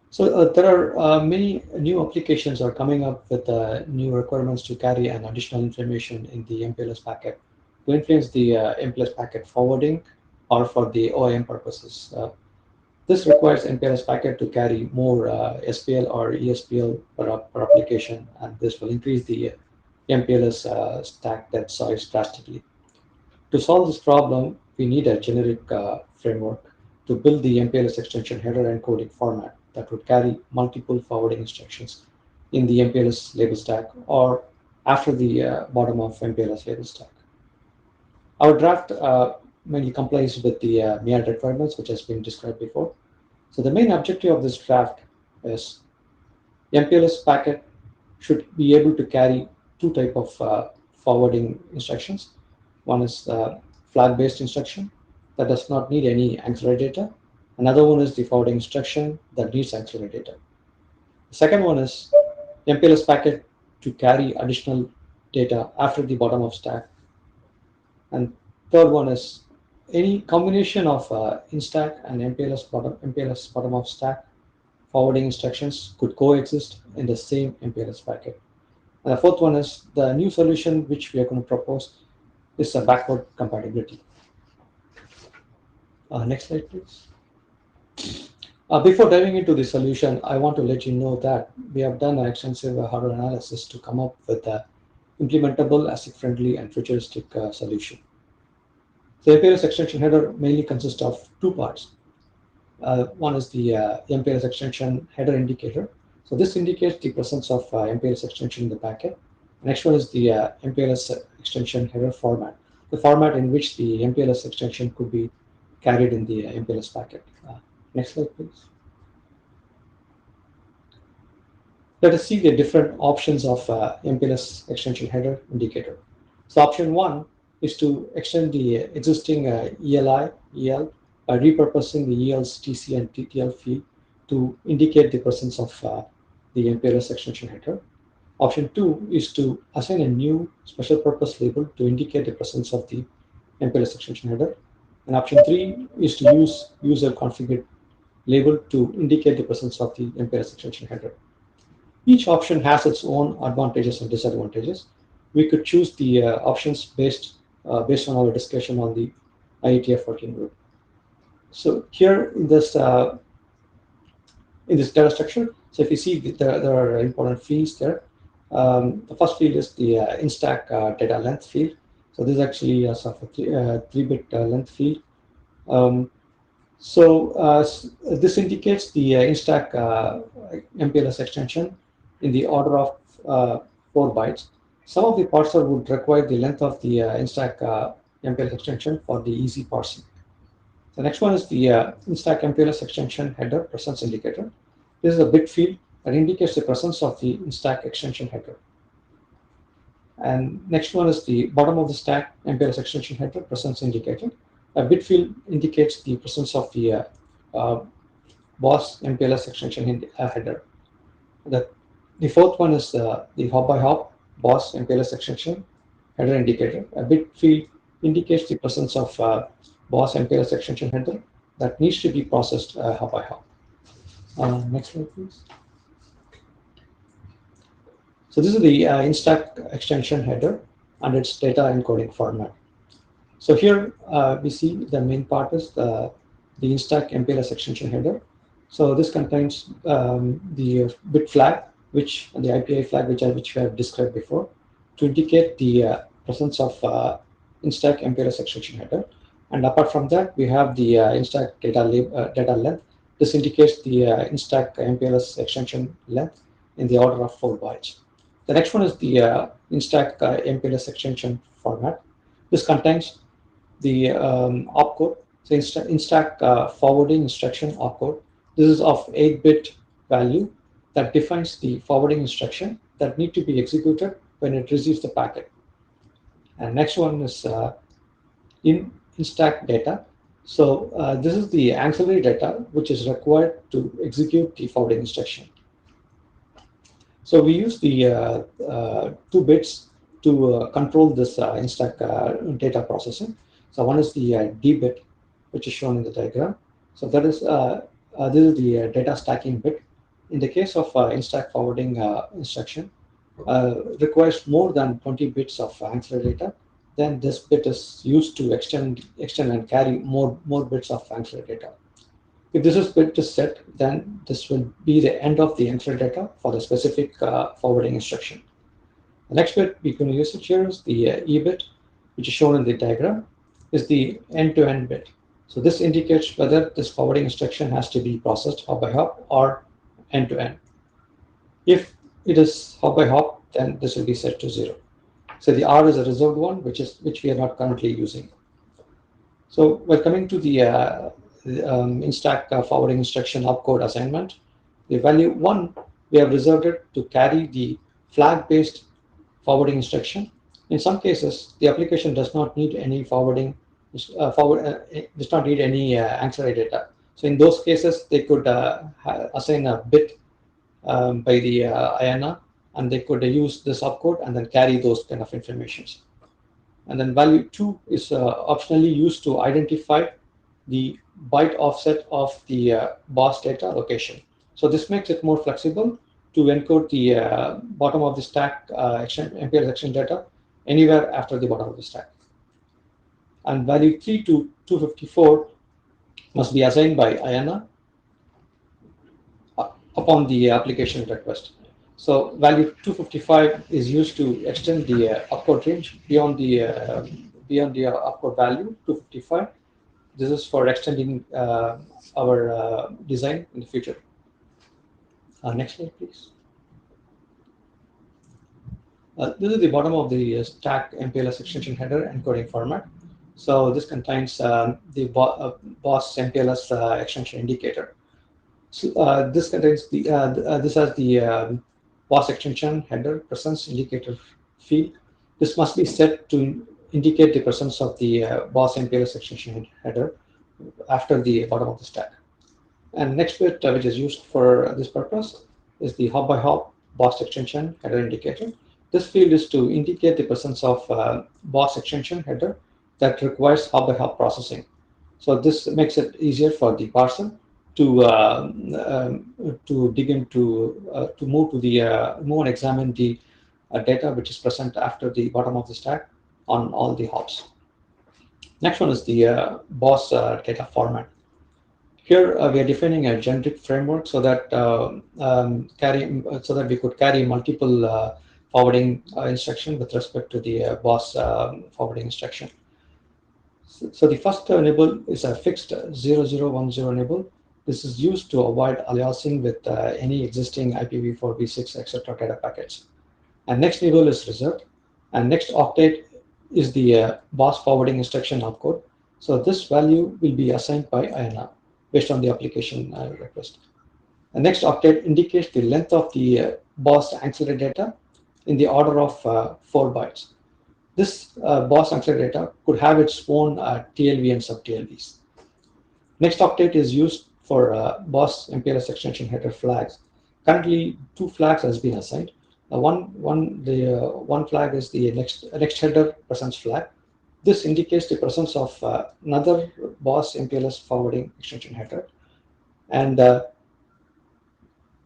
So there are many new applications are coming up with new requirements to carry an additional information in the MPLS packet to influence the MPLS packet forwarding or for the OIM purposes. This requires MPLS packet to carry more SPL or ESPL per application, and this will increase the MPLS stack depth size drastically. To solve this problem, we need a generic framework to build the MPLS extension header encoding format that would carry multiple forwarding instructions in the MPLS label stack or after the bottom of MPLS label stack. Our draft mainly complies with the MIAD requirements, which has been described before. So the main objective of this draft is MPLS packet should be able to carry two types of forwarding instructions. One is flag-based instruction that does not need any auxiliary data. Another one is the forwarding instruction that needs auxiliary data. The second one is MPLS packet to carry additional data after the bottom of stack. And third one is any combination of instack and MPLS bottom of stack forwarding instructions could coexist in the same MPLS packet. And the fourth one is the new solution which we are going to propose is a backward compatibility. Next slide, please. Before diving into the solution, I want to let you know that we have done an extensive hardware analysis to come up with a implementable, ASIC-friendly, and futuristic solution. The MPLS extension header mainly consists of two parts. One is the MPLS extension header indicator. So this indicates the presence of MPLS extension in the packet. Next one is the MPLS extension header format, the format in which the MPLS extension could be carried in the MPLS packet. Next slide, please. Let us see the different options of MPLS extension header indicator. So option one is to extend the existing EL by repurposing the EL's TC and TTL field to indicate the presence of the MPLS extension header. Option two is to assign a new special purpose label to indicate the presence of the MPLS extension header. And option three is to use user configured label to indicate the presence of the MPLS extension header. Each option has its own advantages and disadvantages. We could choose the options based on our discussion on the IETF working group. So here in this data structure, so if you see there are important fields there. The first field is the instack data length field. So this is actually a 3-bit length field. This indicates the instack MPLS extension in the order of 4 bytes. Some of the parser would require the length of the instack MPLS extension for the easy parsing. The next one is the instack MPLS extension header presence indicator. This is a bit field that indicates the presence of the instack extension header. And next one is the bottom of the stack MPLS extension header presence indicator. A bit field indicates the presence of the BOSS MPLS extension header. The fourth one is the hop by hop BOSS MPLS extension header indicator. A bit field indicates the presence of BOSS MPLS extension header that needs to be processed hop by hop. Next slide, please. So this is the instack extension header and its data encoding format. So here we see the main part is the instack MPLS extension header. So this contains the bit flag, the IPI flag, which we have described before, to indicate the presence of instack MPLS extension header. And apart from that, we have the instack data length. This indicates the instack MPLS extension length in the order of 4 bytes. The next one is the instack MPLS extension format. This contains the opcode, so instack forwarding instruction opcode. This is of 8-bit value that defines the forwarding instruction that need to be executed when it receives the packet. And next one is instack data. So this is the auxiliary data which is required to execute the forwarding instruction. So we use the 2 bits to control this instack data processing. So one is the D bit, which is shown in the diagram. So that is this is the data stacking bit. In the case of instack forwarding instruction, requires more than 20 bits of auxiliary data. Then this bit is used to extend and carry more bits of auxiliary data. If this is bit is set, then this will be the end of the auxiliary data for the specific forwarding instruction. The next bit we can use it here is the E bit, which is shown in the diagram, is the end-to-end bit. So this indicates whether this forwarding instruction has to be processed hop by hop or end-to-end. If it is hop by hop, then this will be set to 0. So the R is a reserved one, which we are not currently using. So we're coming to the instack forwarding instruction opcode assignment. The value 1, we have reserved it to carry the flag-based forwarding instruction. In some cases, the application does not need any forwarding, does not need any auxiliary data. So in those cases, they could assign a bit by the IANA, and they could use this opcode and then carry those kind of informations. And then value 2 is optionally used to identify the byte offset of the boss data location. So this makes it more flexible to encode the bottom of the stack MPLS extension data anywhere after the bottom of the stack. And value 3 to 254 must be assigned by IANA upon the application request. So value 255 is used to extend the opcode range beyond the opcode value 255. This is for extending our design in the future. Next slide, please. This is the bottom of the stack MPLS extension header encoding format. So this contains the boss MPLS extension indicator. So this contains the this has the boss extension header presence indicator field. This must be set to indicate the presence of the boss MPLS extension header after the bottom of the stack. And next bit which is used for this purpose is the hop by hop boss extension header indicator. This field is to indicate the presence of boss extension header that requires hop by hop processing. So this makes it easier for the parser to dig into to move and examine the data which is present after the bottom of the stack on all the hops. Next one is the boss data format. Here we are defining a generic framework so that we could carry multiple forwarding instruction with respect to the boss forwarding instruction. So the first nibble is a fixed 0010 nibble. This is used to avoid aliasing with any existing IPv4, v6, etc. data packets. And next nibble is reserved. And next octet is the boss forwarding instruction opcode. So this value will be assigned by IANA based on the application request. The next octet indicates the length of the boss auxiliary data in the order of 4 bytes. This boss auxiliary data could have its own TLV and sub-TLVs. Next octet is used for boss MPLS extension header flags. Currently, 2 flags has been assigned. One flag is the next header presence flag. This indicates the presence of another boss MPLS forwarding extension header. And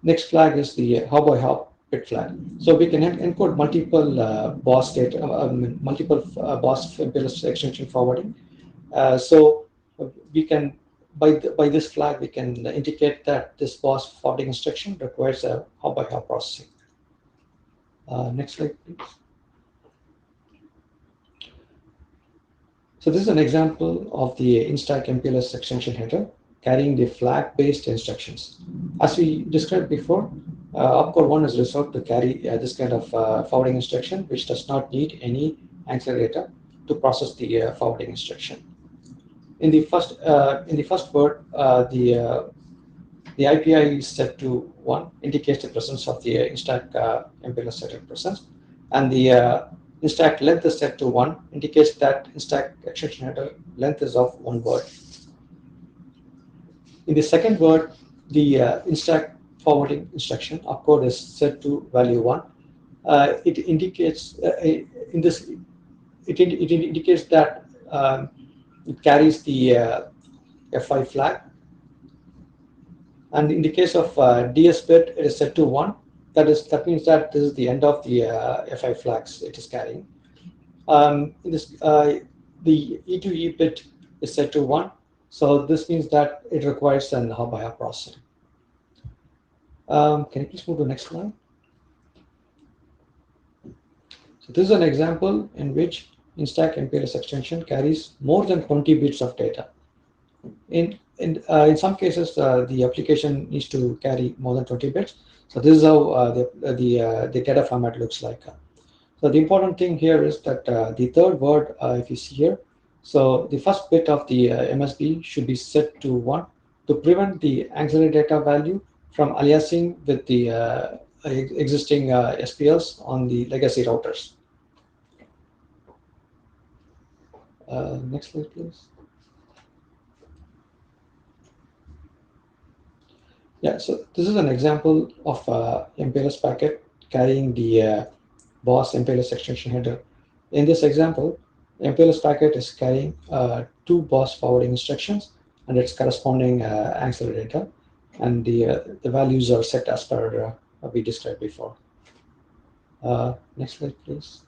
next flag is the hop by hop bit flag. So we can encode multiple boss data, multiple boss MPLS extension forwarding. So we can by this flag we can indicate that this boss forwarding instruction requires a hop by hop processing. Next slide, please. So this is an example of the instack MPLS extension header carrying the flag-based instructions. As we described before, opcode 1 is reserved to carry this kind of forwarding instruction, which does not need any auxiliary data to process the forwarding instruction. In the first word, the IPI is set to 1, indicates the presence of the instack MPLS static presence, and the instack length is set to 1, indicates that instack extension header length is of 1 word. In the second word, the instack forwarding instruction opcode is set to value 1. It indicates it indicates that it carries the F5 flag, and in the case of DS bit, it is set to 1. That means that this is the end of the F5 flags it is carrying. In this, the E2E bit is set to 1. So this means that it requires an hop-by-hop processing. Can you please move to the next slide? So this is an example in which instack MPLS extension carries more than 20 bits of data. In some cases, the application needs to carry more than 20 bits. So this is how the data format looks like. So the important thing here is that the third word, if you see here, so the first bit of the MSB should be set to 1 to prevent the auxiliary data value from aliasing with the existing SPLs on the legacy routers. Next slide, please. Yeah, so this is an example of MPLS packet carrying the BOSS MPLS extension header. In this example, MPLS packet is carrying 2 BOSS forwarding instructions and its corresponding auxiliary data, and the values are set as per what we described before. Next slide, please.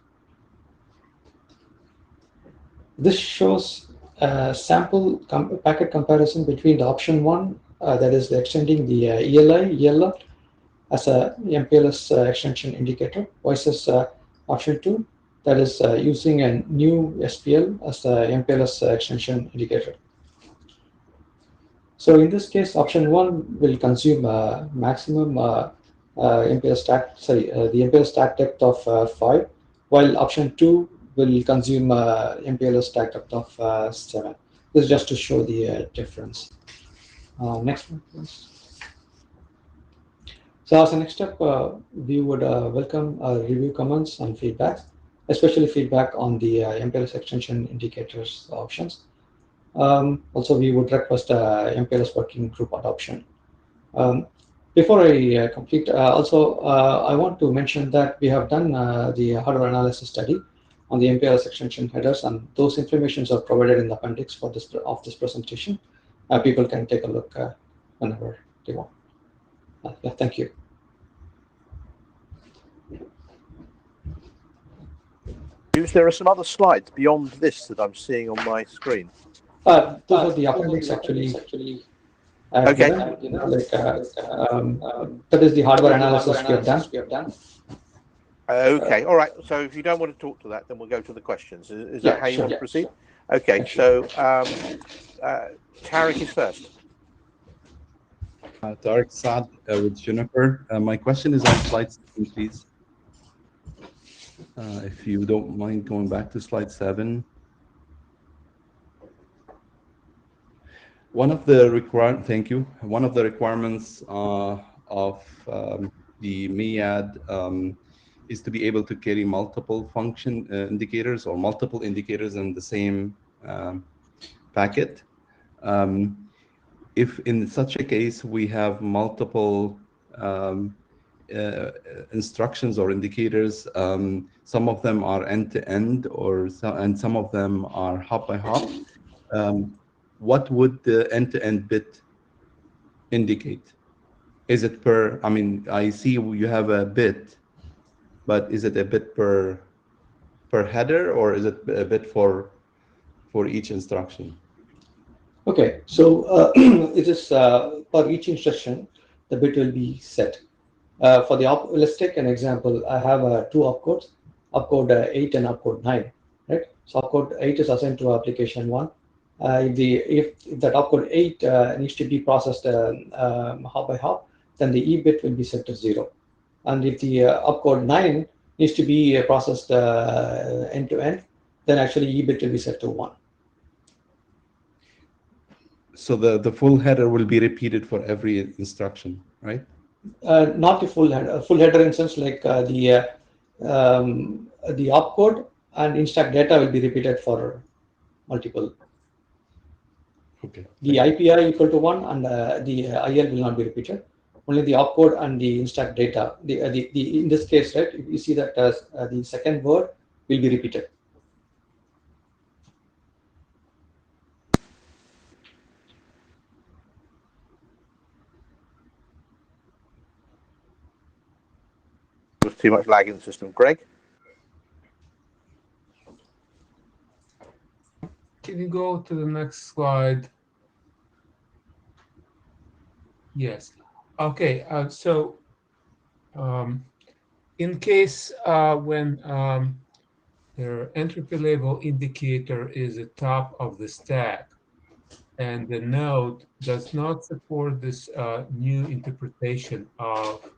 This shows a sample packet comparison between the option 1, that is extending the ELI as a MPLS extension indicator, versus option 2, that is using a new SPL as the MPLS extension indicator. So in this case, option 1 will consume maximum MPLS stack, the MPLS stack depth of 5, while option 2 will consume MPLS stack depth of 7. This is just to show the difference. Next one, please. So as a next step, we would welcome review comments and feedback, especially feedback on the MPLS extension indicators options. Also, we would request MPLS working group adoption. Before I complete, I want to mention that we have done the hardware analysis study on the MPLS extension headers, and those informations are provided in the appendix for this presentation. People can take a look whenever they want. Yeah, thank you. There are some other slides beyond this that I'm seeing on my screen. Those are the appendix actually. Okay. That is the hardware analysis we have done. Okay, all right. So if you don't want to talk to that, then we'll go to the questions. Is that how you want to proceed? Okay, so Tarek is first. Tarek Saad with Juniper. My question is on slide 7, please. If you don't mind going back to slide 7. One of the requirements of the MEAD is to be able to carry multiple function indicators or multiple indicators in the same packet. If in such a case we have multiple instructions or indicators, some of them are end-to-end, and some of them are hop-by-hop, what would the end-to-end bit indicate? Is it per, I mean, I see you have a bit, but is it a bit per header, or is it a bit for each instruction? Okay, so it is for each instruction, the bit will be set. For the let's take an example. I have 2 opcodes, opcode 8 and opcode 9, right? So opcode 8 is assigned to application 1. If that opcode 8 needs to be processed hop by hop, then the E bit will be set to 0. And if the opcode 9 needs to be processed end to end, then actually EBIT will be set to 1. So the full header will be repeated for every instruction, right? Not the full header. Full header in sense like the opcode and instack data will be repeated for multiple. Okay. The IPI equal to 1 and the IL will not be repeated. Only the opcode and the instack data. In this case, right, you see that the second word will be repeated. There's too much lag in the system. Greg? Can you go to the next slide? Yes. Okay. In case when their entropy label indicator is the top of the stack, and the node does not support this new interpretation of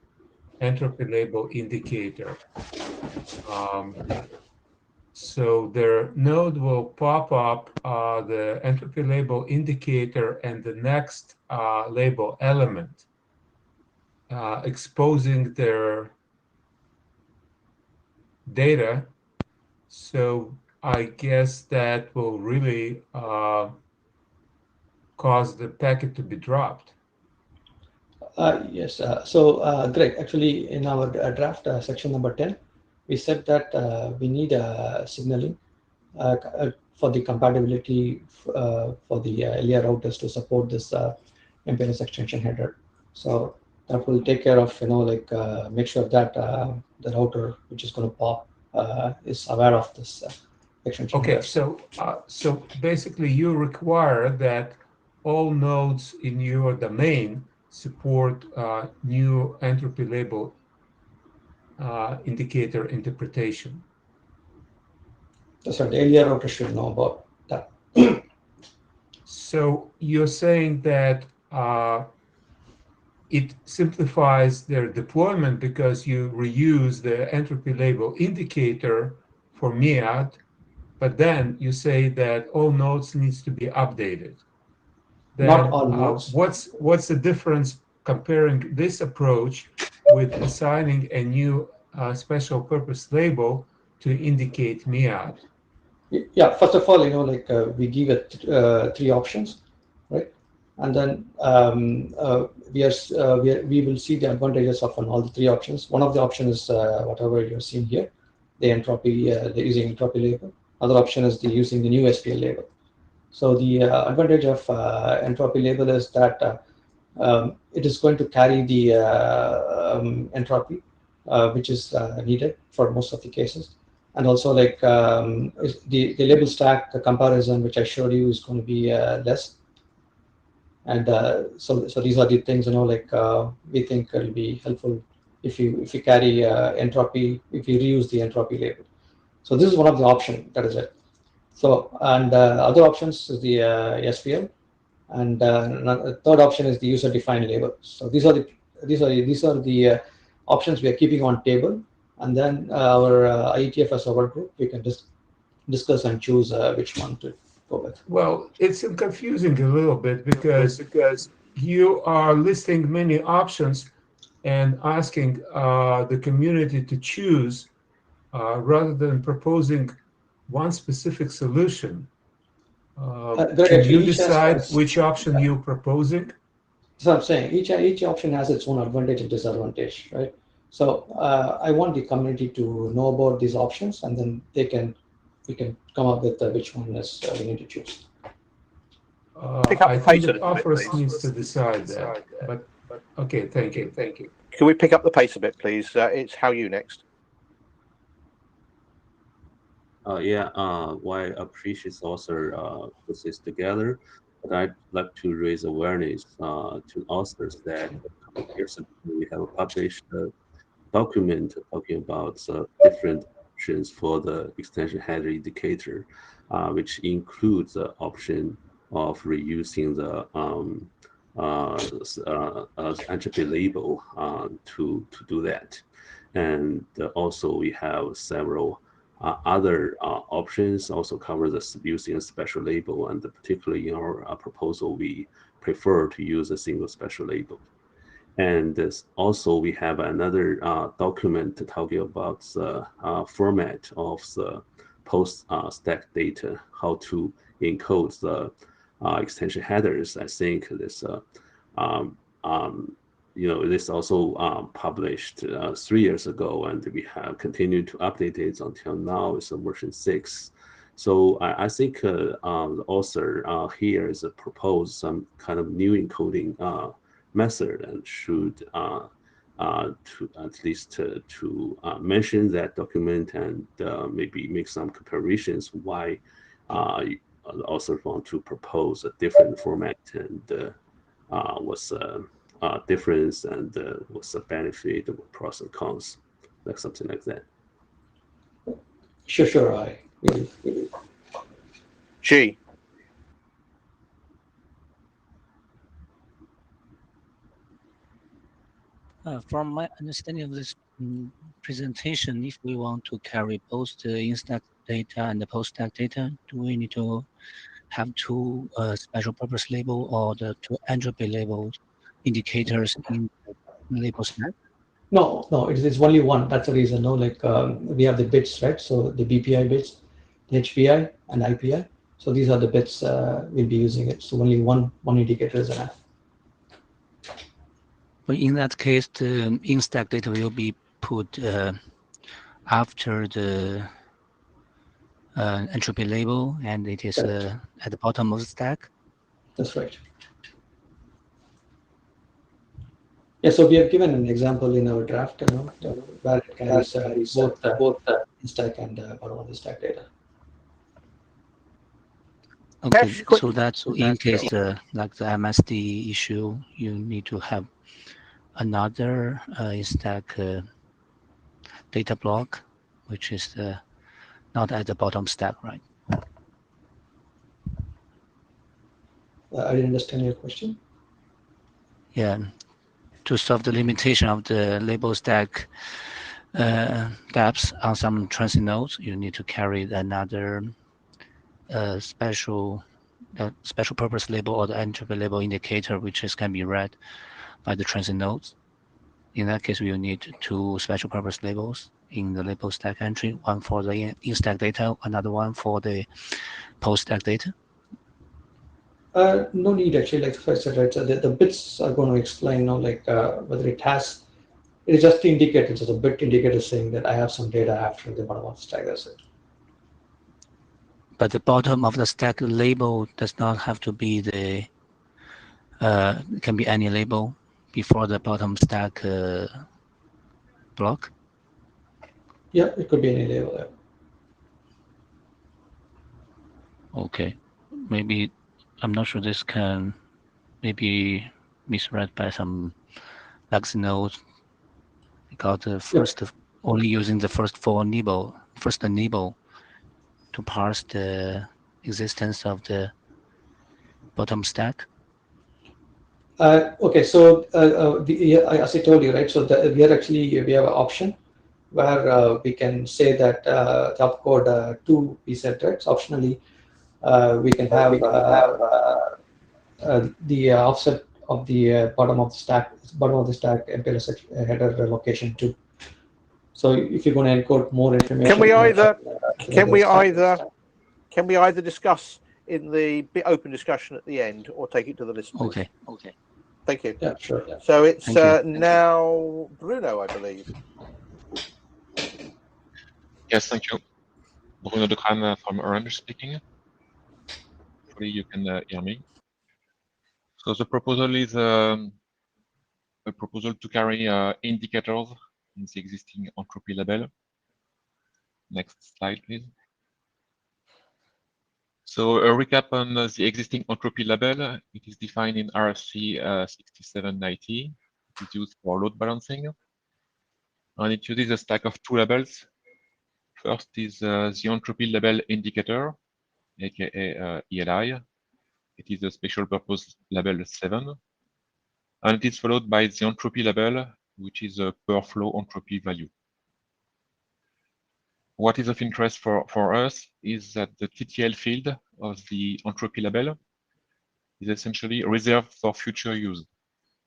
entropy label indicator. So their node will pop up the entropy label indicator and the next label element, exposing their data. So I guess that will really cause the packet to be dropped. Yes. Greg, actually, in our draft section number 10, we said that we need signaling for the compatibility for the LER routers to support this MPLS extension header. So that will take care of, make sure that the router which is going to pop is aware of this extension header. So basically you require that all nodes in your domain support new entropy label indicator interpretation. That's right. The LER router should know about that. So you're saying that it simplifies their deployment because you reuse the entropy label indicator for MEAD, but then you say that all nodes needs to be updated. Then, not all nodes. What's the difference comparing this approach with assigning a new special purpose label to indicate MEAD? Yeah, first of all, we give it 3 options, right? And then we will see the advantages of all the 3 options. One of the options is whatever you're seeing here, the entropy, the using entropy label. Other option is the using the new SPL label. So the advantage of entropy label is that it is going to carry the entropy, which is needed for most of the cases. And also the label stack comparison, which I showed you, is going to be less. And so these are the things, we think will be helpful if you carry entropy, if you reuse the entropy label. So this is one of the options, that is it. So, and other options is the SPL, and third option is the user-defined label. So these are the options we are keeping on table, and then our IETF as our group, we can just discuss and choose which one to go with. Well, it's confusing a little bit because you are listing many options and asking the community to choose rather than proposing one specific solution. Can you decide which option you're proposing? So I'm saying each option has its own advantage and disadvantage, right? So I want the community to know about these options, and then we can come up with which one is we need to choose. I think the offerers needs to decide that. But okay, thank you. Can we pick up the pace a bit, please? It's How You next. Why appreciate author puts this together, but I'd like to raise awareness to authors that we have published a document talking about different options for the extension header indicator, which includes the option of reusing the entropy label to do that. And also we have several other options also cover the using a special label, and particularly in our proposal, we prefer to use a single special label. And also we have another document talking about the format of the post-stack data, how to encode the extension headers. I think this this also published 3 years ago, and we have continued to update it until now. It's a version 6. So I think the author here is propose some kind of new encoding method, and should to at least to mention that document, and maybe make some comparisons why the author want to propose a different format, and what's the difference, and what's the benefit, what pros and cons, like something like that. Sure. I will. G. From my understanding of this presentation, if we want to carry both the in-stack data and the post-stack data, do we need to have two special purpose label or the two entropy labeled indicators in the label stack? No, it's only one. That's the reason. No, like we have the bits, right? So the BPI bits, the HPI and IPI. So these are the bits we'll be using it. So only one indicator is enough. But in that case, the in-stack data will be put after the entropy label, and it is at the bottom of the stack. That's right. Yeah, so we have given an example in our draft, where it carries both in-stack and bottom of the stack data. Okay, so that's in case like the MSD issue, you need to have another in-stack data block, which is not at the bottom stack, right? I didn't understand your question. Yeah, to solve the limitation of the label stack gaps on some transit nodes, you need to carry another special purpose label or the entropy label indicator, which can be read by the transit nodes. In that case, we will need two special purpose labels in the label stack entry, one for the in-stack data, another one for the post-stack data. No need actually, like I said, right? So the bits are going to explain, whether it has. It's just the indicator, it's a bit indicator saying that I have some data after the bottom of the stack. That's it. But the bottom of the stack label does not have to be the. It can be any label before the bottom stack block. Yeah, it could be any label. Yeah. Okay, maybe I'm not sure this can maybe misread by some legacy nodes, because the first only using the first nibble to parse the existence of the bottom stack. Okay, so as I told you, right? So we have an option where we can say that the opcode 2 we set, right? So optionally, we can have the offset of the bottom of the stack MPLS header location 2. So if you're going to encode more information, can we either discuss in the open discussion at the end, or take it to the listeners? Okay. Thank you. Yeah, sure. So it's now Bruno, I believe. Yes, thank you. Bruno de Crane from Orange speaking. Hopefully you can hear me. So the proposal is a proposal to carry indicators in the existing entropy label. Next slide, please. So a recap on the existing entropy label. It is defined in RFC 6790. It is used for load balancing. And it uses a stack of two labels. First is the entropy label indicator, aka ELI. It is a special purpose label 7. And it is followed by the entropy label, which is a per flow entropy value. what is of interest for us is that the TTL field of the entropy label is essentially reserved for future use.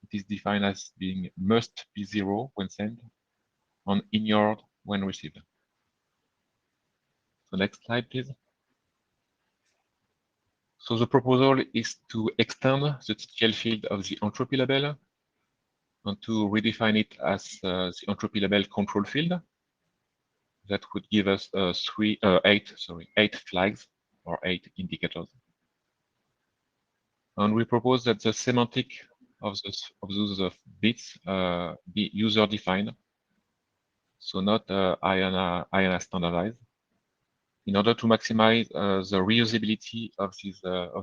It is defined as being must be 0 when sent and ignored when received. So next slide, please. So the proposal is to extend the TTL field of the entropy label and to redefine it as the entropy label control field. That would give us 8 flags or 8 indicators. And we propose that the semantic of those bits be user defined, so not IANA standardized, in order to maximize the reusability of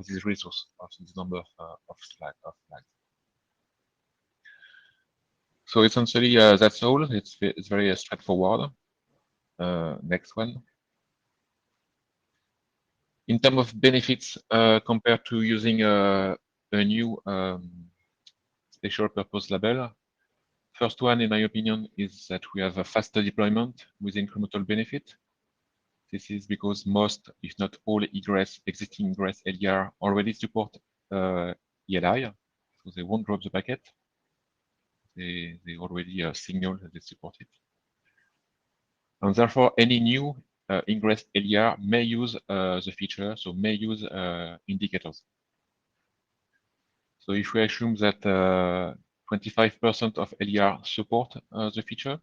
this resource, of this number of flags. So essentially, that's all. It's very straightforward. Next one. In terms of benefits, compared to using a new special purpose label, first one, in my opinion, is that we have a faster deployment with incremental benefit. This is because most, if not all, existing egress LER already support ELI, so they won't drop the packet. They already signal that they support it. And therefore, any new ingress LER may use the feature, so may use indicators. So if we assume that 25% of LER support the feature,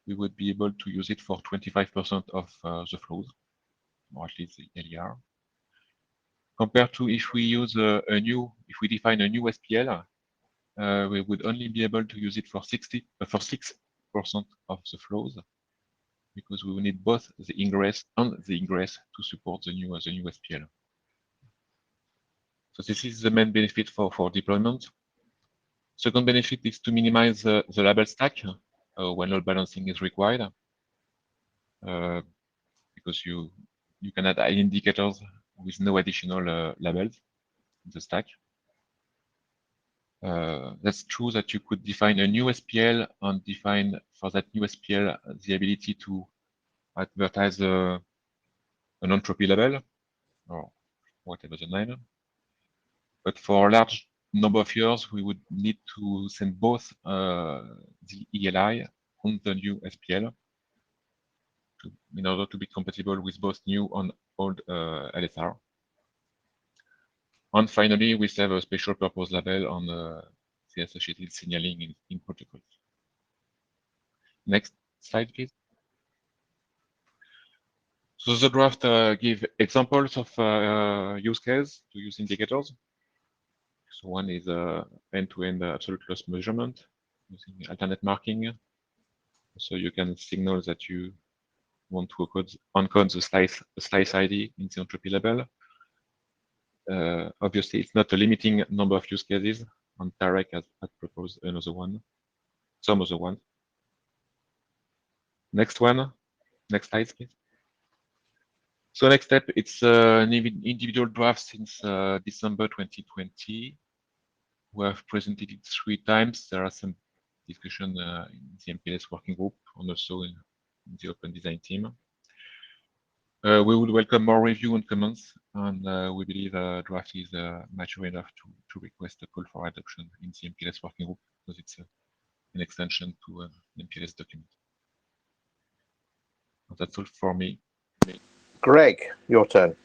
we would be able to use it for 25% of the flows, or at least the LER. Compared to if we use if we define a new SPL, we would only be able to use it for 6% of the flows, because we will need both the ingress and the egress to support the new SPL. So this is the main benefit for deployment. Second benefit is to minimize the label stack when load balancing is required, because you can add indicators with no additional labels in the stack. That's true that you could define a new SPL and define for that new SPL the ability to advertise an entropy label, or whatever the name. But for a large number of years, we would need to send both the ELI and the new SPL in order to be compatible with both new and old LSR. And finally, we have a special purpose label on the associated signaling in protocols. Next slide, please. So the draft give examples of use case to use indicators. So one is end-to-end absolute loss measurement using alternate marking. So you can signal that you want to encode the slice ID in the entropy label. Obviously, it's not a limiting number of use cases, and Tarek has proposed another one, some other one. Next one, next slide, please. So next step, it's an individual draft since December 2020. We have presented it 3 times. There are some discussion in the MPLS working group and also in the open design team. We would welcome more review and comments, and we believe draft is mature enough to request a call for adoption in the MPLS working group, because it's an extension to an MPLS document. And that's all for me. Greg, your turn.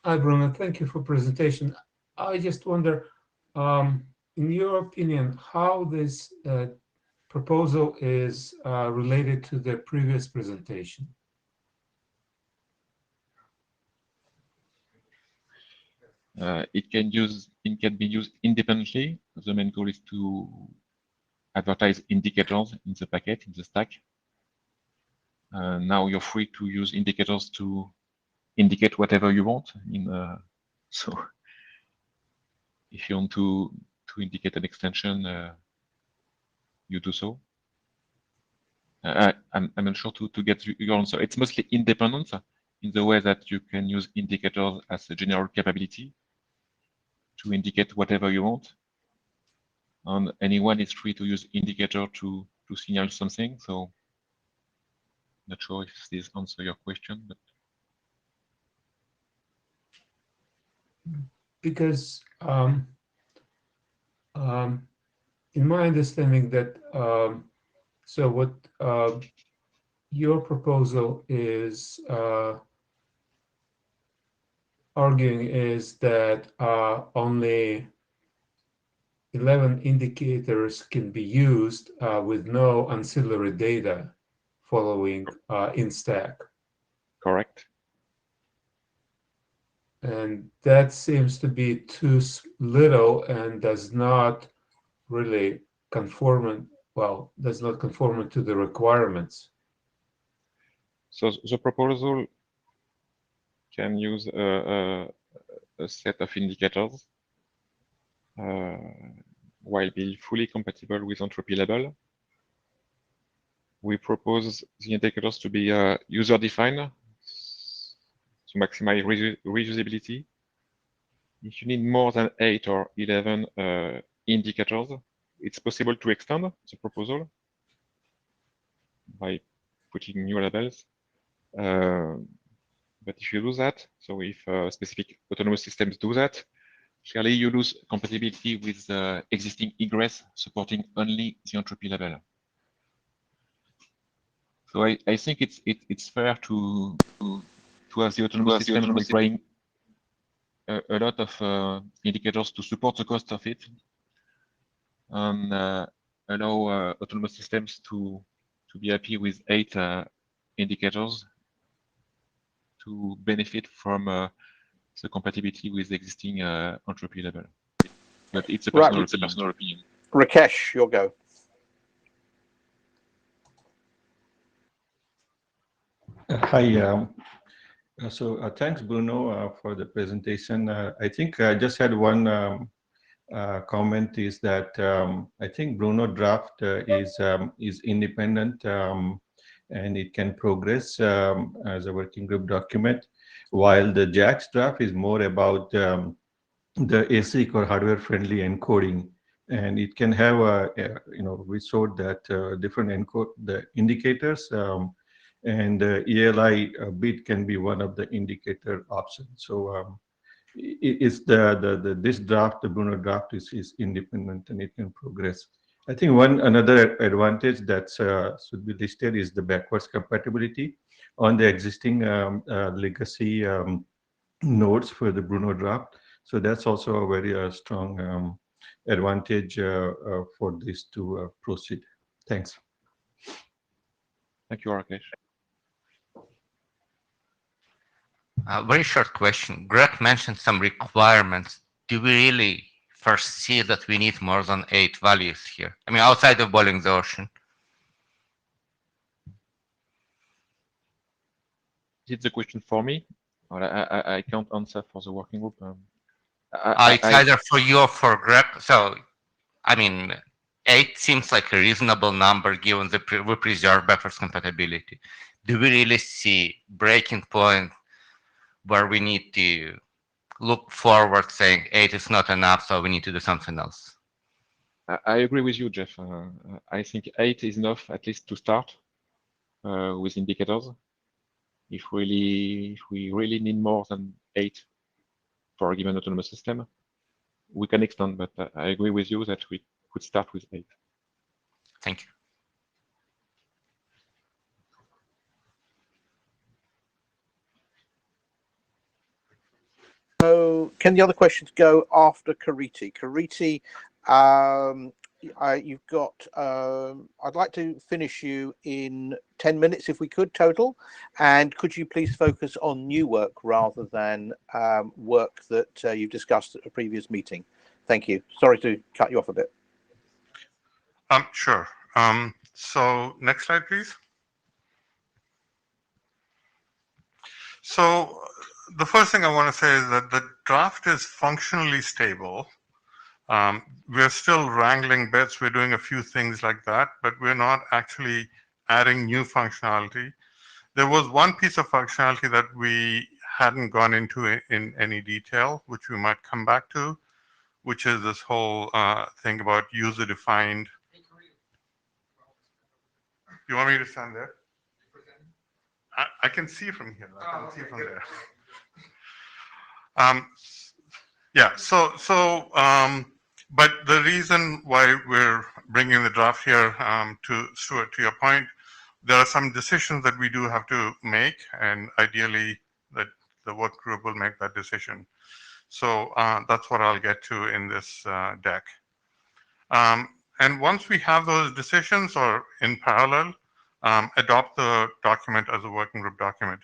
Hi, Bruno. Thank you for presentation. I just wonder, in your opinion, how this proposal is related to the previous presentation? It can be used independently. The main goal is to advertise indicators in the packet, in the stack. Now you're free to use indicators to indicate whatever you want. So if you want to indicate an extension, you do so. I'm not sure to get your answer. It's mostly independent in the way that you can use indicators as a general capability to indicate whatever you want. And anyone is free to use indicator to signal something. So not sure if this answers your question, but Because in my understanding that so what your proposal is arguing is that only 11 indicators can be used with no ancillary data following in stack. correct. And that seems to be too little and does not really conform, well, does not conform to the requirements. So the proposal can use a set of indicators while being fully compatible with entropy label. We propose the indicators to be user-defined to maximize reusability. If you need more than 8 or 11 indicators, it's possible to extend the proposal by putting new labels. But if you do that, so if specific autonomous systems do that, clearly you lose compatibility with existing egress supporting only the entropy label. So I think it's fair to have the autonomous system deploying a lot of indicators to support the cost of it, and allow autonomous systems to be happy with 8 indicators to benefit from the compatibility with existing entropy level. But it's a personal opinion. Rakesh, your go. Hi. So thanks, Bruno, for the presentation. I think I just had one comment is that I think Bruno draft is independent and it can progress as a working group document, while the JAX draft is more about the ASIC or hardware-friendly encoding, and it can have we showed that different encode the indicators. And ELI bit can be one of the indicator options. So it's this draft, the Bruno draft, is independent and it can progress. I think another advantage that should be listed is the backwards compatibility on the existing legacy nodes for the Bruno draft. So that's also a very strong advantage for this to proceed. Thanks. Thank you, Rakesh. Very short question. Greg mentioned some requirements. Do we really foresee that we need more than 8 values here? I mean, outside of boiling the ocean. Is it the question for me? Or I can't answer for the working group. It's either for you or for Greg. So, I mean, 8 seems like a reasonable number given the we preserve backwards compatibility. Do we really see breaking point where we need to look forward saying 8 is not enough, so we need to do something else? I agree with you, Jeff. I think 8 is enough, at least to start with indicators. If we really need more than 8 for a given autonomous system, we can extend, but I agree with you that we could start with 8. Thank you. So can the other questions go after Kariti? Kariti, you've got, I'd like to finish you in 10 minutes if we could total. And could you please focus on new work rather than work that you've discussed at a previous meeting? Thank you. Sorry to cut you off a bit. Sure. So next slide, please. So the first thing I want to say is that the draft is functionally stable. We're still wrangling bits. We're doing a few things like that, but we're not actually adding new functionality. There was one piece of functionality that we hadn't gone into in any detail, which we might come back to, which is this whole thing about user-defined. You want me to stand there? I can see from here. I can see from there. Yeah. But the reason why we're bringing the draft here, to Stuart, to your point, there are some decisions that we do have to make, and ideally, that the work group will make that decision. So that's what I'll get to in this deck. And once we have those decisions, or in parallel, adopt the document as a working group document.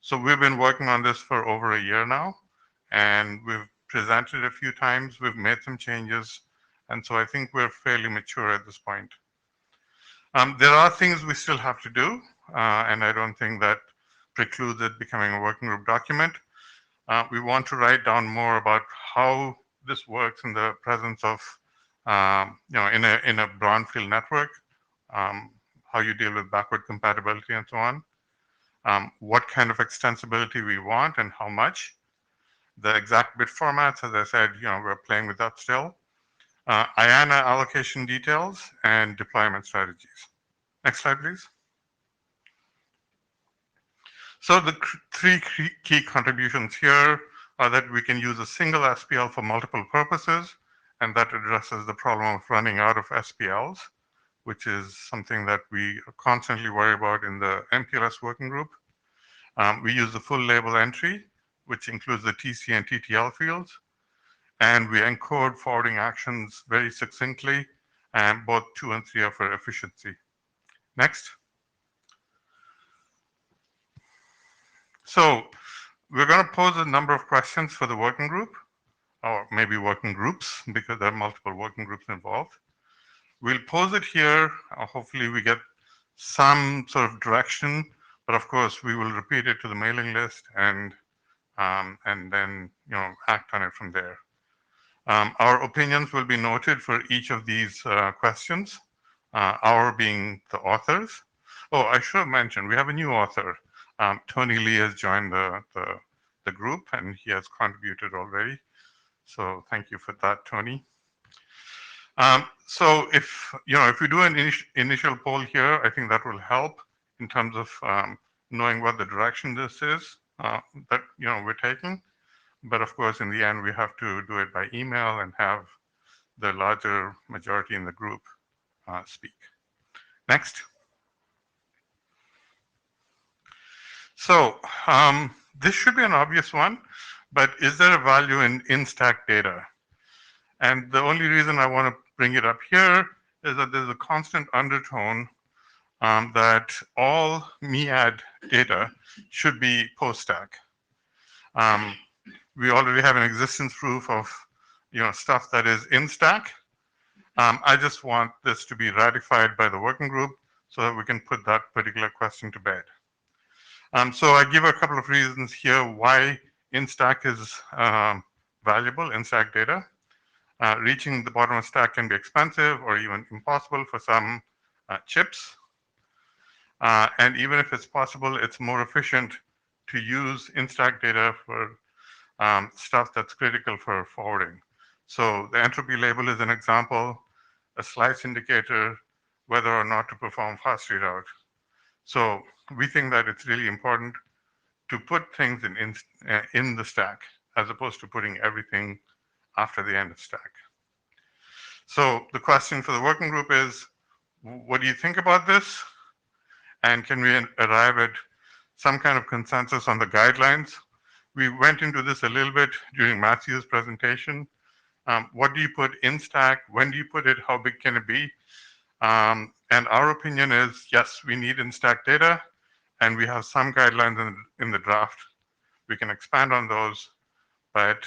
So we've been working on this for over a year now, and we've presented a few times, we've made some changes, and so I think we're fairly mature at this point. There are things we still have to do, and I don't think that precludes it becoming a working group document. We want to write down more about how this works in the presence of, in a brownfield network, how you deal with backward compatibility and so on, what kind of extensibility we want and how much, the exact bit formats, as I said, we're playing with that still, IANA allocation details, and deployment strategies. Next slide, please. So the three key contributions here are that we can use a single SPL for multiple purposes, and that addresses the problem of running out of SPLs, which is something that we constantly worry about in the MPLS working group. We use the full label entry, which includes the TC and TTL fields, and we encode forwarding actions very succinctly, and both 2 and 3 are for efficiency. Next. So we're going to pose a number of questions for the working group, or maybe working groups, because there are multiple working groups involved. We'll pose it here. Hopefully we get some sort of direction, but of course we will repeat it to the mailing list and then act on it from there. Our opinions will be noted for each of these questions, our being the authors. Oh, I should have mentioned, we have a new author. Tony Lee has joined the group, and he has contributed already. So thank you for that, Tony. So if we do an initial poll here, I think that will help in terms of knowing what the direction this is that we're taking. But of course, in the end, we have to do it by email and have the larger majority in the group speak. Next. So this should be an obvious one, but is there a value in stack data? And the only reason I want to bring it up here is that there's a constant undertone that all MEAD data should be post-stack. We already have an existence proof of stuff that is in stack. I just want this to be ratified by the working group so that we can put that particular question to bed. So I give a couple of reasons here why in-stack is valuable, in-stack data. Reaching the bottom of stack can be expensive or even impossible for some chips. And even if it's possible, it's more efficient to use in-stack data for stuff that's critical for forwarding. So the entropy label is an example, a slice indicator, whether or not to perform fast readout. So we think that it's really important to put things in the stack as opposed to putting everything after the end of stack. So the question for the working group is, what do you think about this? And can we arrive at some kind of consensus on the guidelines? We went into this a little bit during Matthew's presentation. What do you put in stack? When do you put it? How big can it be? And our opinion is, yes, we need in-stack data, and we have some guidelines in the draft. We can expand on those, but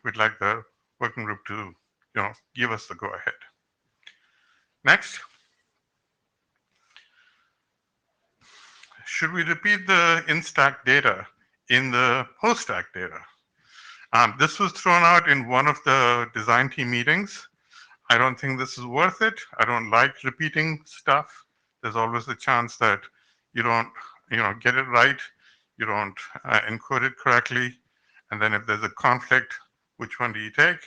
we'd like the working group to give us the go-ahead. Next. Should we repeat the in-stack data in the post-stack data? This was thrown out in one of the design team meetings. I don't think this is worth it. I don't like repeating stuff. There's always the chance that you don't get it right, you don't encode it correctly, and then if there's a conflict, which one do you take?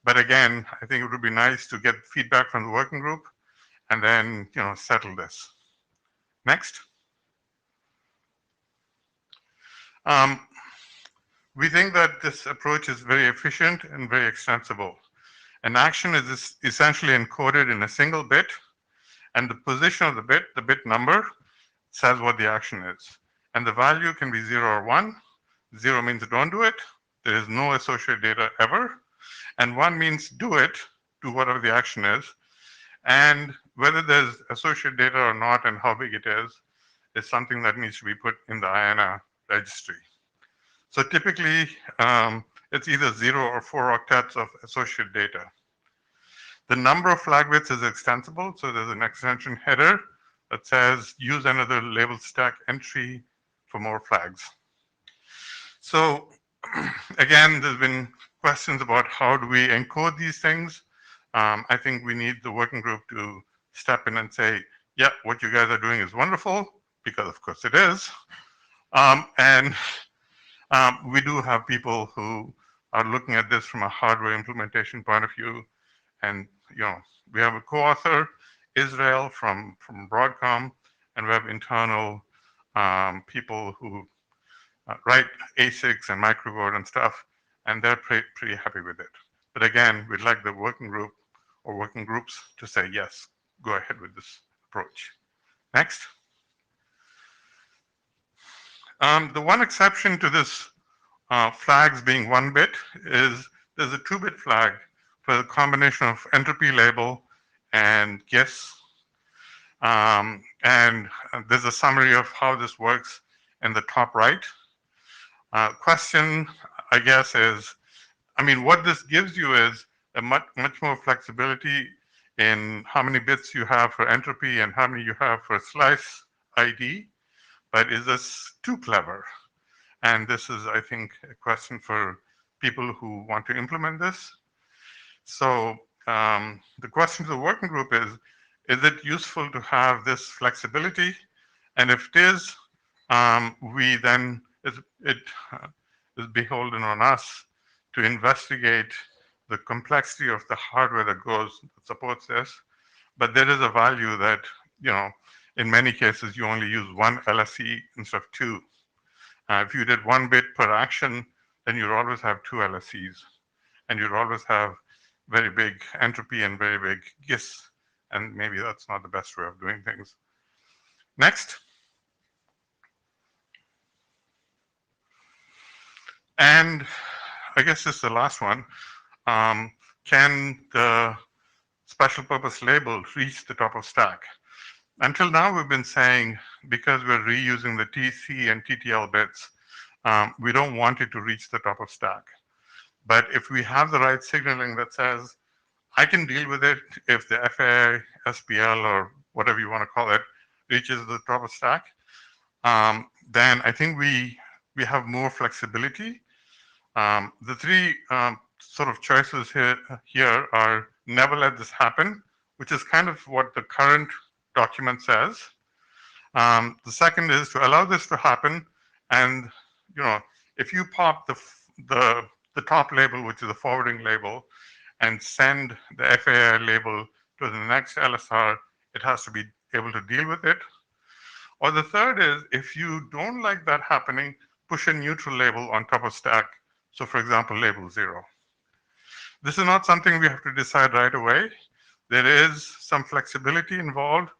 But again, I think it would be nice to get feedback from the working group and then settle this. Next. We think that this approach is very efficient and very extensible. An action is essentially encoded in a single bit, and the position of the bit number, says what the action is. And the value can be 0 or 1. 0 means don't do it. There is no associated data ever. And 1 means do it, do whatever the action is. And whether there's associated data or not and how big it is something that needs to be put in the IANA registry. So typically, it's either 0 or 4 octets of associated data. The number of flag bits is extensible, so there's an extension header that says use another label stack entry for more flags. So again, there's been questions about how do we encode these things. I think we need the working group to step in and say, yeah, what you guys are doing is wonderful, because of course it is. We do have people who are looking at this from a hardware implementation point of view. And we have a co-author, Israel from Broadcom, and we have internal people who write ASICs and microboard and stuff, and they're pretty happy with it. But again, we'd like the working group or working groups to say, yes, go ahead with this approach. Next. The one exception to this flags being 1 bit is there's a 2-bit flag for the combination of entropy label and GIS. And there's a summary of how this works in the top right. Question, I guess, is, what this gives you is a much more flexibility in how many bits you have for entropy and how many you have for slice ID. But is this too clever? And this is, I think, a question for people who want to implement this. So the question to the working group is it useful to have this flexibility? And if it is, it is beholden on us to investigate the complexity of the hardware that supports this. But there is a value that, in many cases, you only use 1 LSE instead of 2. If you did 1 bit per action, then you'd always have 2 LSEs. And you'd always have very big entropy and very big GIS. And maybe that's not the best way of doing things. Next. And I guess this is the last one. Can the special purpose label reach the top of stack? Until now, we've been saying, because we're reusing the TC and TTL bits, we don't want it to reach the top of stack. But if we have the right signaling that says, I can deal with it if the FAA, SPL, or whatever you want to call it, reaches the top of stack, then I think we have more flexibility. The 3 sort of choices here are never let this happen, which is kind of what the current document says. The second is to allow this to happen, and if you pop the top label, which is the forwarding label, and send the FAI label to the next LSR, it has to be able to deal with it. Or the third is, if you don't like that happening, push a neutral label on top of stack. So for example, label 0. This is not something we have to decide right away. There is some flexibility involved.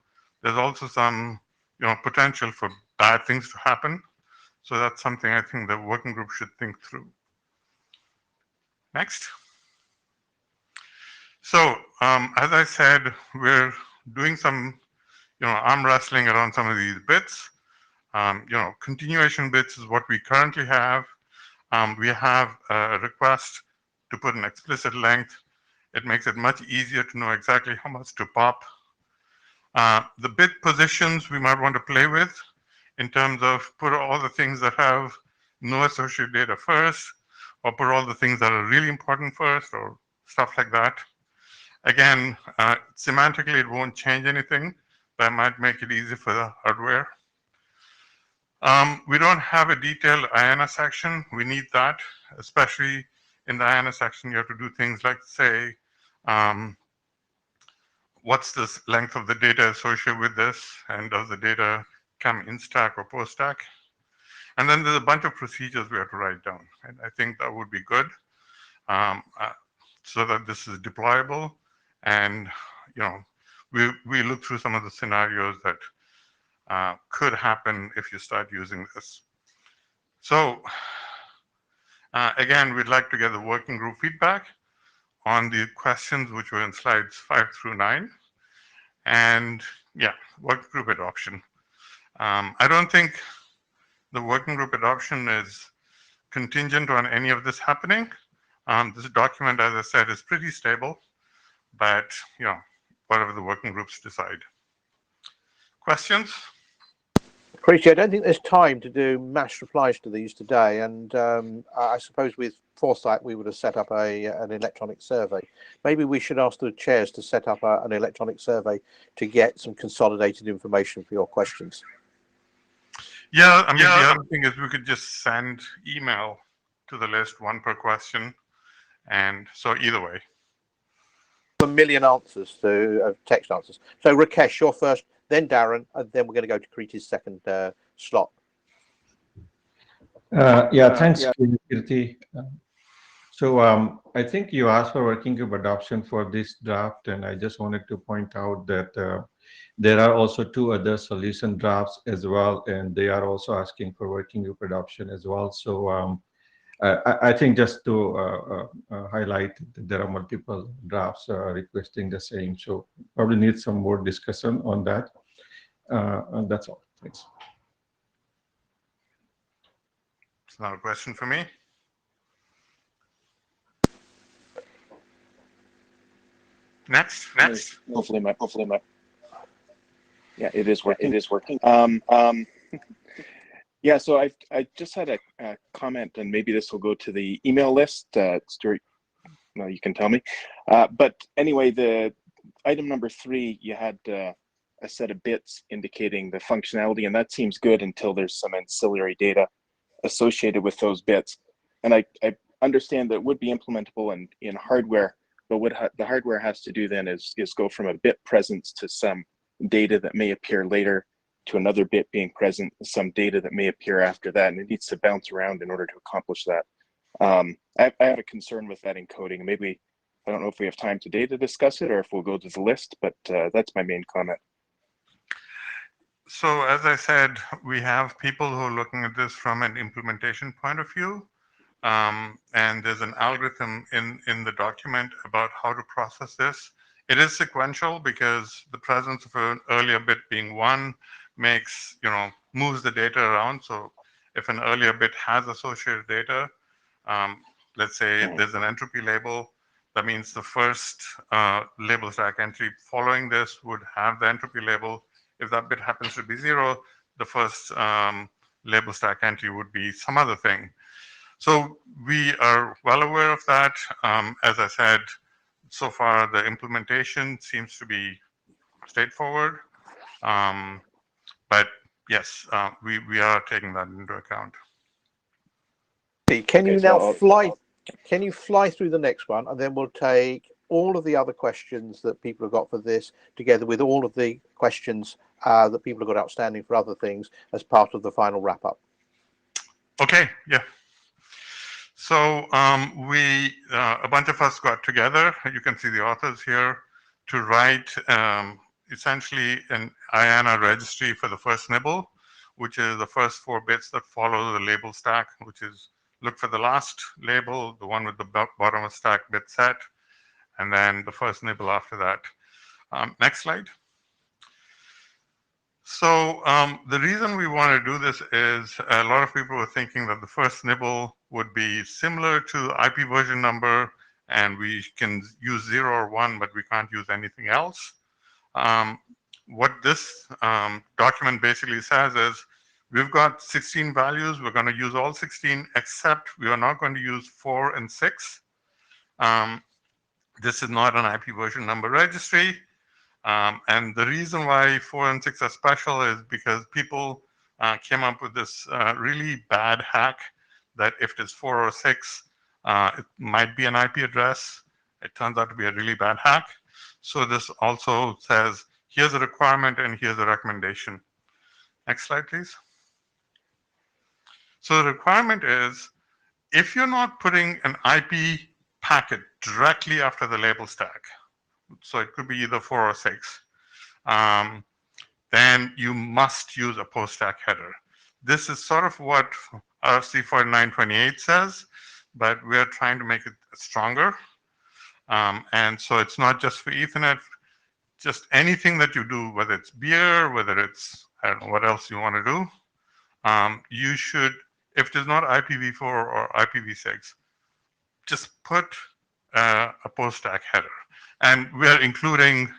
There's also some potential for bad things to happen. So that's something I think the working group should think through. Next. So as I said, we're doing some arm wrestling around some of these bits. Continuation bits is what we currently have. We have a request to put an explicit length. It makes it much easier to know exactly how much to pop. The bit positions we might want to play with in terms of put all the things that have no associated data first, or put all the things that are really important first, or stuff like that. Again, semantically, it won't change anything, but it might make it easy for the hardware. We don't have a detailed IANA section. We need that, especially in the IANA section. You have to do things like say, what's the length of the data associated with this, and does the data come in stack or post stack. And then there's a bunch of procedures we have to write down. And I think that would be good, so that this is deployable. And we look through some of the scenarios that could happen if you start using this. So again, we'd like to get the working group feedback on the questions which were in slides 5 through 9. And yeah, working group adoption. I don't think the working group adoption is contingent on any of this happening. This document, as I said, is pretty stable, but whatever the working groups decide. Questions? Preeti, I don't think there's time to do mass replies to these today, and I suppose with foresight we would have set up an electronic survey. Maybe we should ask the chairs to set up an electronic survey to get some consolidated information for your questions. Yeah, I mean, the other thing is we could just send email to the list, one per question, and so either way. A million answers to text answers. So Rakesh, you're first, then Darren, and then we're going to go to Preeti's second slot. Thanks, Kirti. So I think you asked for working group adoption for this draft, and I just wanted to point out that there are also 2 other solution drafts as well, and they are also asking for working group adoption as well. So I think just to highlight that there are multiple drafts requesting the same. So probably need some more discussion on that. And that's all. Thanks. It's not a question for me. Next. Hopefully my. Yeah, it is working. Yeah, so I just had a comment, and maybe this will go to the email list. Stuart, well, you can tell me. But anyway, the item number 3, you had a set of bits indicating the functionality, and that seems good until there's some ancillary data associated with those bits. And I understand that it would be implementable in hardware, but what the hardware has to do then is go from a bit presence to some data that may appear later, to another bit being present, some data that may appear after that, and it needs to bounce around in order to accomplish that. I have a concern with that encoding. Maybe, I don't know if we have time today to discuss it or if we'll go to the list, but that's my main comment. So as I said, we have people who are looking at this from an implementation point of view. And there's an algorithm in the document about how to process this. It is sequential because the presence of an earlier bit being 1 makes, moves the data around. So if an earlier bit has associated data, let's say there's an entropy label, that means the first label stack entry following this would have the entropy label. If that bit happens to be 0, the first label stack entry would be some other thing. So we are well aware of that. As I said, so far the implementation seems to be straightforward. But yes, we are taking that into account. Can you now fly? Can you fly through the next one, and then we'll take all of the other questions that people have got for this, together with all of the questions that people have got outstanding for other things, as part of the final wrap up. Okay, yeah. So a bunch of us got together, you can see the authors here, to write essentially an IANA registry for the first nibble, which is the first 4 bits that follow the label stack, which is look for the last label, the one with the bottom of stack bit set, and then the first nibble after that. Next slide. So the reason we want to do this is a lot of people were thinking that the first nibble would be similar to IP version number, and we can use 0 or 1, but we can't use anything else. What this document basically says is we've got 16 values. We're going to use all 16, except we are not going to use 4 and 6. This is not an IP version number registry. And the reason why 4 and 6 are special is because people came up with this really bad hack that if it is 4 or 6, it might be an IP address. It turns out to be a really bad hack. So this also says, here's a requirement and here's a recommendation. Next slide, please. So the requirement is, if you're not putting an IP packet directly after the label stack, so it could be either 4 or 6, then you must use a post stack header. This is sort of what RFC 4928 says, but we're trying to make it stronger. And so it's not just for Ethernet, just anything that you do, whether it's beer, whether it's, I don't know what else you want to do, you should, if it is not IPv4 or IPv6, just put a post stack header. And we're including,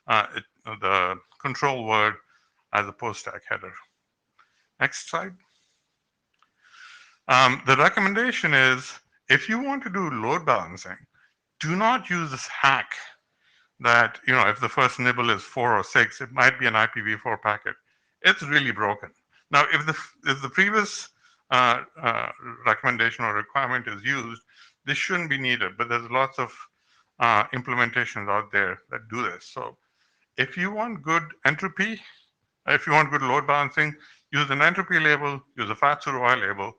the control word as a post stack header. Next slide. The recommendation is, if you want to do load balancing, do not use this hack that, if the first nibble is 4 or 6, it might be an IPv4 packet. It's really broken. Now, if the previous recommendation or requirement is used, this shouldn't be needed, but there's lots of implementations out there that do this. So if you want good entropy, if you want good load balancing, use an entropy label, use a fat pseudo I label,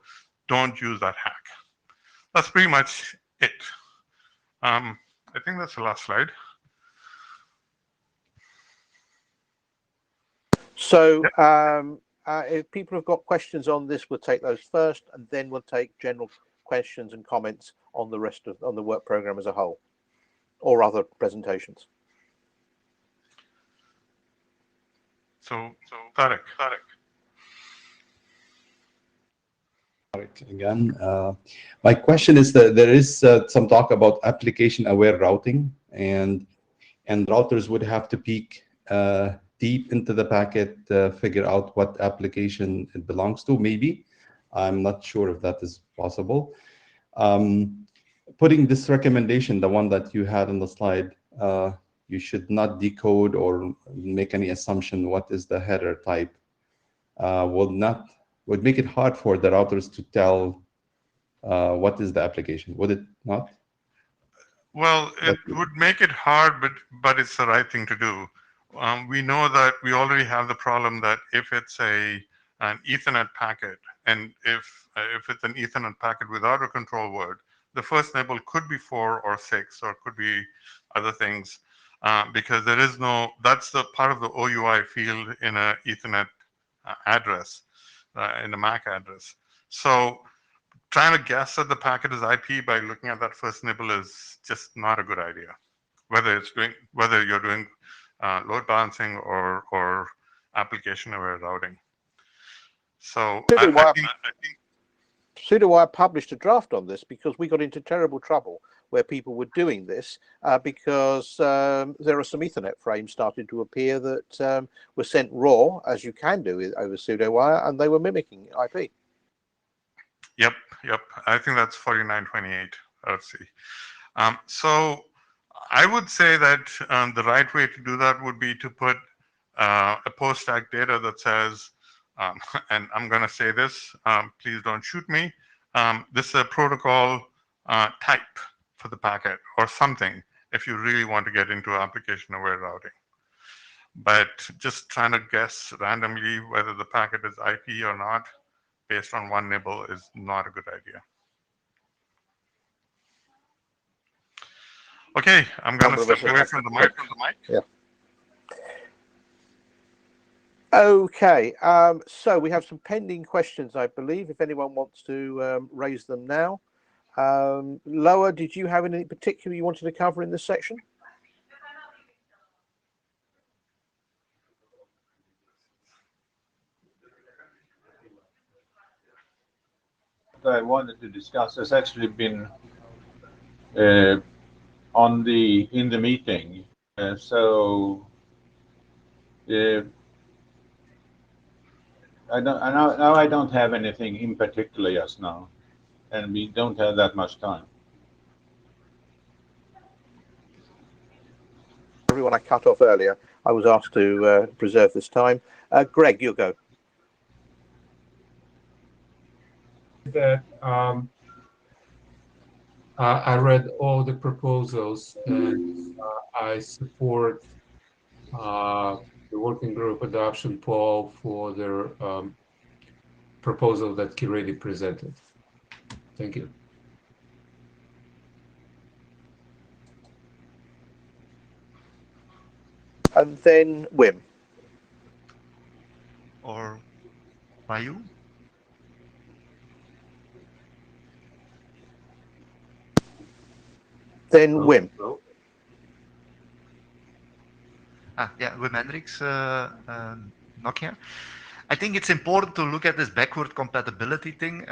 don't use that hack. That's pretty much it. I think that's the last slide. So if people have got questions on this, we'll take those first, and then we'll take general questions and comments on the rest of on the work program as a whole, or other presentations. So Tarek. Again, my question is that there is some talk about application-aware routing, and routers would have to peek deep into the packet, figure out what application it belongs to. Maybe, I'm not sure if that is possible. Putting this recommendation, the one that you had on the slide, you should not decode or make any assumption what is the header type. Would make it hard for the routers to tell what is the application. Would it not? Well, it would make it hard, but it's the right thing to do. We know that we already have the problem that if it's an Ethernet packet, and if it's an Ethernet packet without a control word, the first nibble could be 4 or 6, or could be other things, because there is no, that's the part of the OUI field in a Ethernet address, in a MAC address. So trying to guess that the packet is IP by looking at that first nibble is just not a good idea. Whether you're doing load balancing or application-aware routing. So Pseudowire published a draft on this because we got into terrible trouble where people were doing this because there are some Ethernet frames starting to appear that were sent raw, as you can do over Pseudowire, and they were mimicking IP. Yep. I think that's 4928. Let's see. So I would say that the right way to do that would be to put a post stack data that says, and I'm going to say this, please don't shoot me. This is a protocol type for the packet or something if you really want to get into application-aware routing. But just trying to guess randomly whether the packet is IP or not based on one nibble is not a good idea. Okay, I'm going to step away from the mic. Yeah. Okay, so we have some pending questions, I believe, if anyone wants to raise them now. Loa, did you have anything particular you wanted to cover in this section? What I wanted to discuss has actually been in the meeting. I don't have anything in particular just now, and we don't have that much time. Everyone I cut off earlier, I was asked to preserve this time. Greg, you'll go. That I read all the proposals and I support the working group adoption poll for their proposal that Kiredi presented. Thank you. And then Wim. Or Vayu? Then Wim. Yeah, Wim Hendricks, Nokia. I think it's important to look at this backward compatibility thing.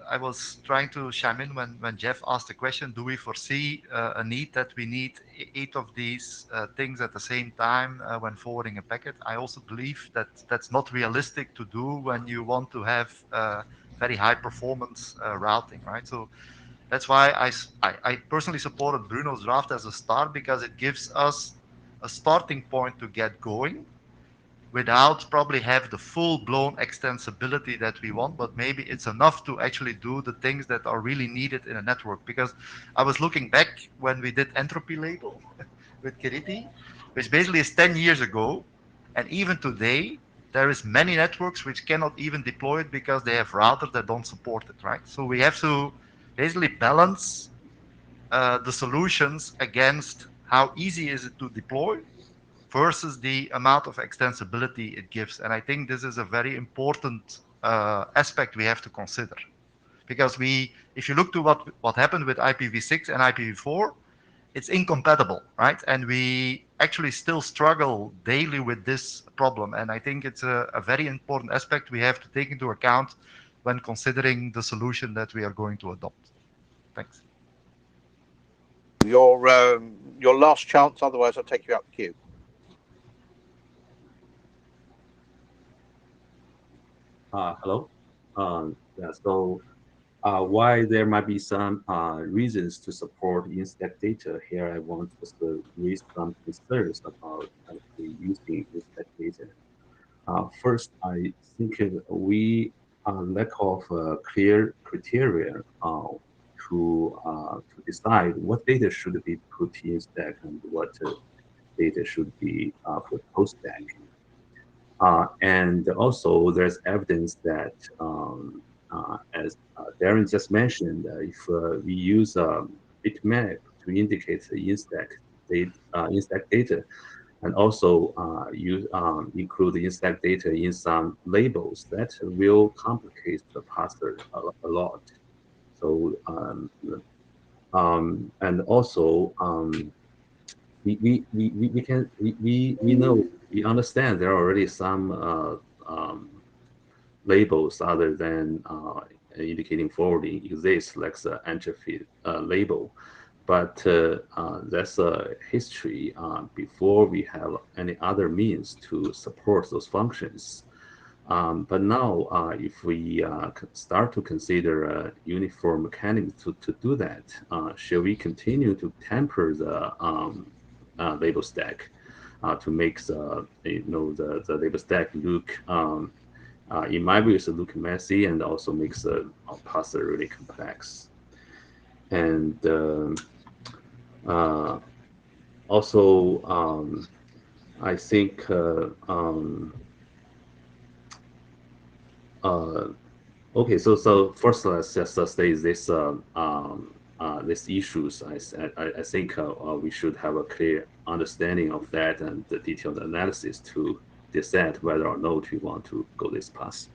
I was trying to chime in when Jeff asked the question, do we foresee a need that we need 8 of these things at the same time when forwarding a packet? I also believe that that's not realistic to do when you want to have very high performance routing, right? So that's why I personally supported Bruno's draft as a start, because it gives us a starting point to get going without probably have the full-blown extensibility that we want, but maybe it's enough to actually do the things that are really needed in a network. Because I was looking back when we did entropy label with Kiriti, which basically is 10 years ago, and even today there is many networks which cannot even deploy it because they have routers that don't support it, right? So we have to basically balance the solutions against how easy is it to deploy versus the amount of extensibility it gives. And I think this is a very important aspect we have to consider, because if you look to what happened with IPv6 and IPv4, it's incompatible, right? And we actually still struggle daily with this problem. And I think it's a very important aspect we have to take into account when considering the solution that we are going to adopt. Thanks. Your last chance, otherwise I'll take you out the queue. Hello. Yeah, so why there might be some reasons to support in-stack data, here I want to raise some concerns about actually using in-stack data. First, I think we lack of clear criteria to decide what data should be put in stack and what data should be put post-stack. And also, there's evidence that, as Darren just mentioned, if we use bitmap to indicate the in-stack data, and also include the in-stack data in some labels, that will complicate the parser a lot. So, and also, we understand there are already some labels other than indicating forwarding exists, like the entropy label. But that's a history before we have any other means to support those functions. But now, if we start to consider uniform mechanism to do that, shall we continue to temper the label stack to make the label stack look, in my view, it's look messy and also makes the parser really complex. And also, I think okay, so first let's just say this these issues. I think we should have a clear understanding of that and the detailed analysis to decide whether or not we want to go this path.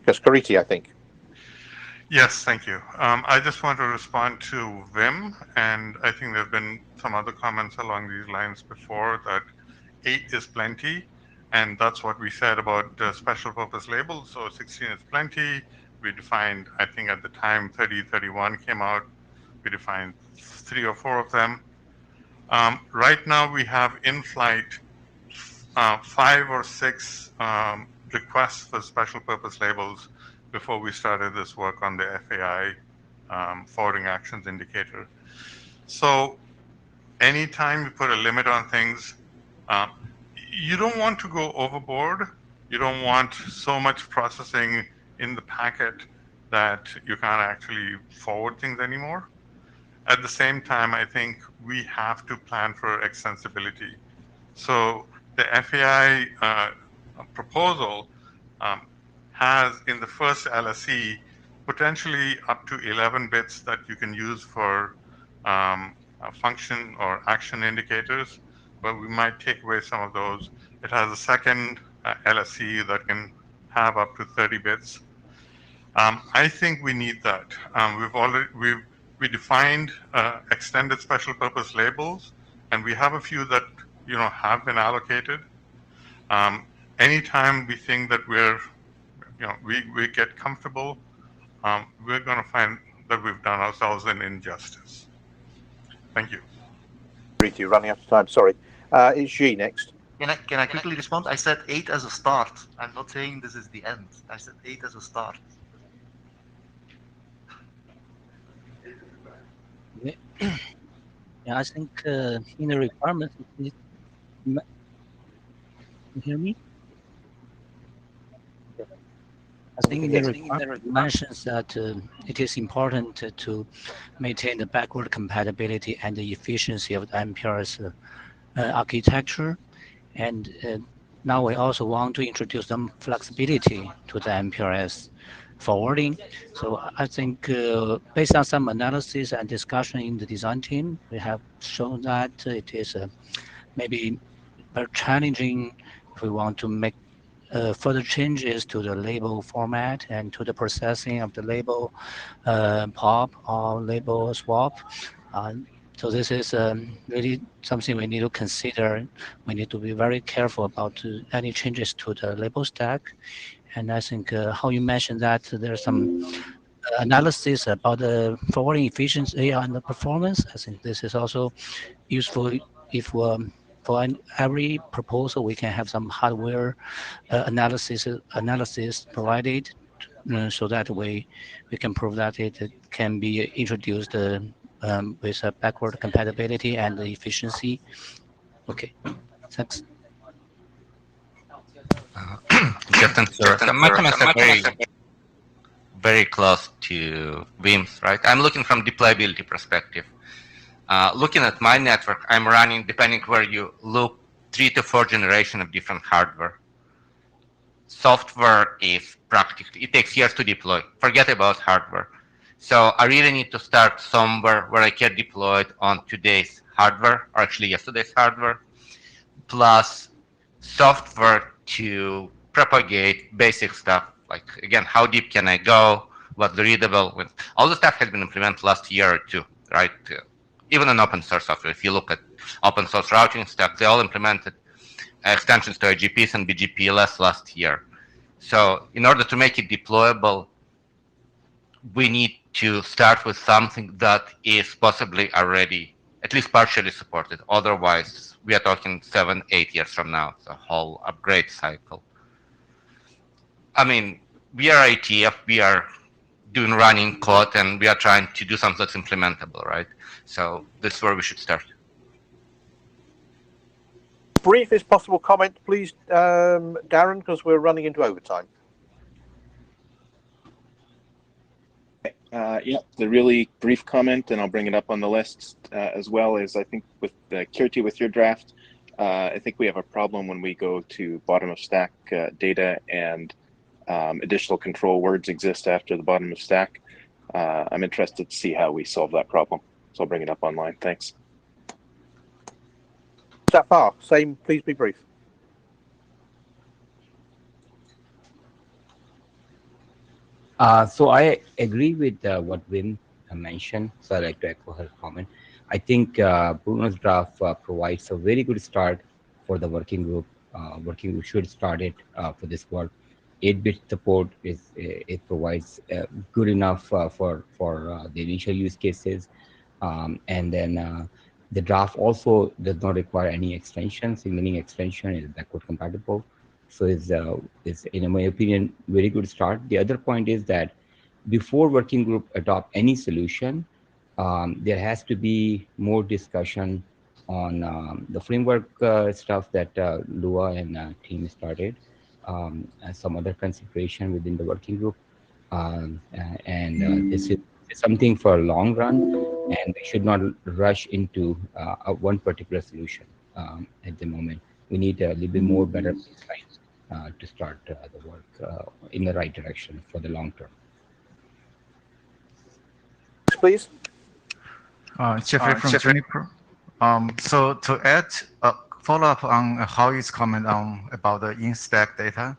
Yes, Kariti, I think. Yes, thank you. I just want to respond to Vim, and I think there have been some other comments along these lines before that 8 is plenty, and that's what we said about special purpose labels. So 16 is plenty. We defined, I think at the time 30, 31 came out, we defined 3 or 4 of them. Right now we have in flight 5 or 6 requests for special purpose labels before we started this work on the FAI forwarding actions indicator. So anytime you put a limit on things, you don't want to go overboard. You don't want so much processing in the packet that you can't actually forward things anymore. At the same time, I think we have to plan for extensibility. So the FAI proposal has in the first LSE potentially up to 11 bits that you can use for function or action indicators, but we might take away some of those. It has a second LSE that can have up to 30 bits. I think we need that. We defined extended special purpose labels, and we have a few that have been allocated. Anytime we think that we get comfortable, we're going to find that we've done ourselves an injustice. Thank you. You're running out of time. Sorry. It's G next. Can I quickly respond? I said 8 as a start. I'm not saying this is the end. I said 8 as a start. Yeah, I think in the requirements, you hear me? I think in the requirement it mentions that it is important to maintain the backward compatibility and the efficiency of the MPLS architecture. And now we also want to introduce some flexibility to the MPLS forwarding. So I think based on some analysis and discussion in the design team, we have shown that it is maybe very challenging if we want to make further changes to the label format and to the processing of the label pop or label swap. So this is really something we need to consider. We need to be very careful about any changes to the label stack. And I think how you mentioned that there's some analysis about the forwarding efficiency and the performance. I think this is also useful if for every proposal we can have some hardware analysis provided so that we can prove that it can be introduced with a backward compatibility and efficiency. Okay, thanks. My comments are very close to Wim's, right? I'm looking from deployability perspective. Looking at my network, I'm running, depending where you look, 3 to 4 generations of different hardware. Software is practically, it takes years to deploy. Forget about hardware. So I really need to start somewhere where I can deploy it on today's hardware, or actually yesterday's hardware, plus software to propagate basic stuff. Like, again, how deep can I go? What's the readable? With all the stuff has been implemented last year or two, right? Even in open source software, if you look at open source routing stack, they all implemented extensions to IGPs and BGPLS last year. So in order to make it deployable, we need to start with something that is possibly already at least partially supported. Otherwise, we are talking 7, 8 years from now, the whole upgrade cycle. I mean, we are IETF, we are doing running code, and we are trying to do something that's implementable, right? So this is where we should start. Briefest possible comment, please, Darren, because we're running into overtime. Yeah, the really brief comment, and I'll bring it up on the list as well, is I think with Kirti, with your draft, I think we have a problem when we go to bottom of stack data and additional control words exist after the bottom of stack. I'm interested to see how we solve that problem. So I'll bring it up online. Thanks. Safar, same, please be brief. So I agree with what Wim mentioned, so I'd like to echo her comment. I think Bruno's draft provides a very good start for the working group. Working group should start it for this work. 8-bit support it provides good enough for the initial use cases, and then the draft also does not require any extensions. Meaning extension is backward compatible. So it's in my opinion very good start. The other point is that before working group adopt any solution, there has to be more discussion on the framework stuff that Lua and team started, and some other consideration within the working group, and this is something for a long run, and we should not rush into one particular solution at the moment. We need a little bit more better baseline to start the work in the right direction for the long term. Please. Jeffrey from Juniper. So to add a follow up on Howie's comment on about the in-stack data.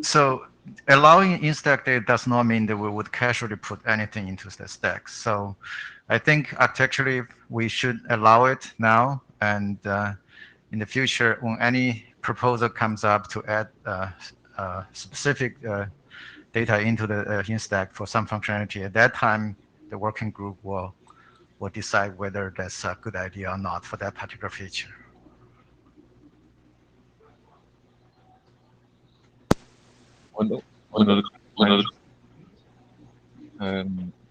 So allowing in-stack data does not mean that we would casually put anything into the stack. So I think architecturally we should allow it now, and in the future when any proposal comes up to add specific data into the in-stack for some functionality, at that time the working group will decide whether that's a good idea or not for that particular feature. So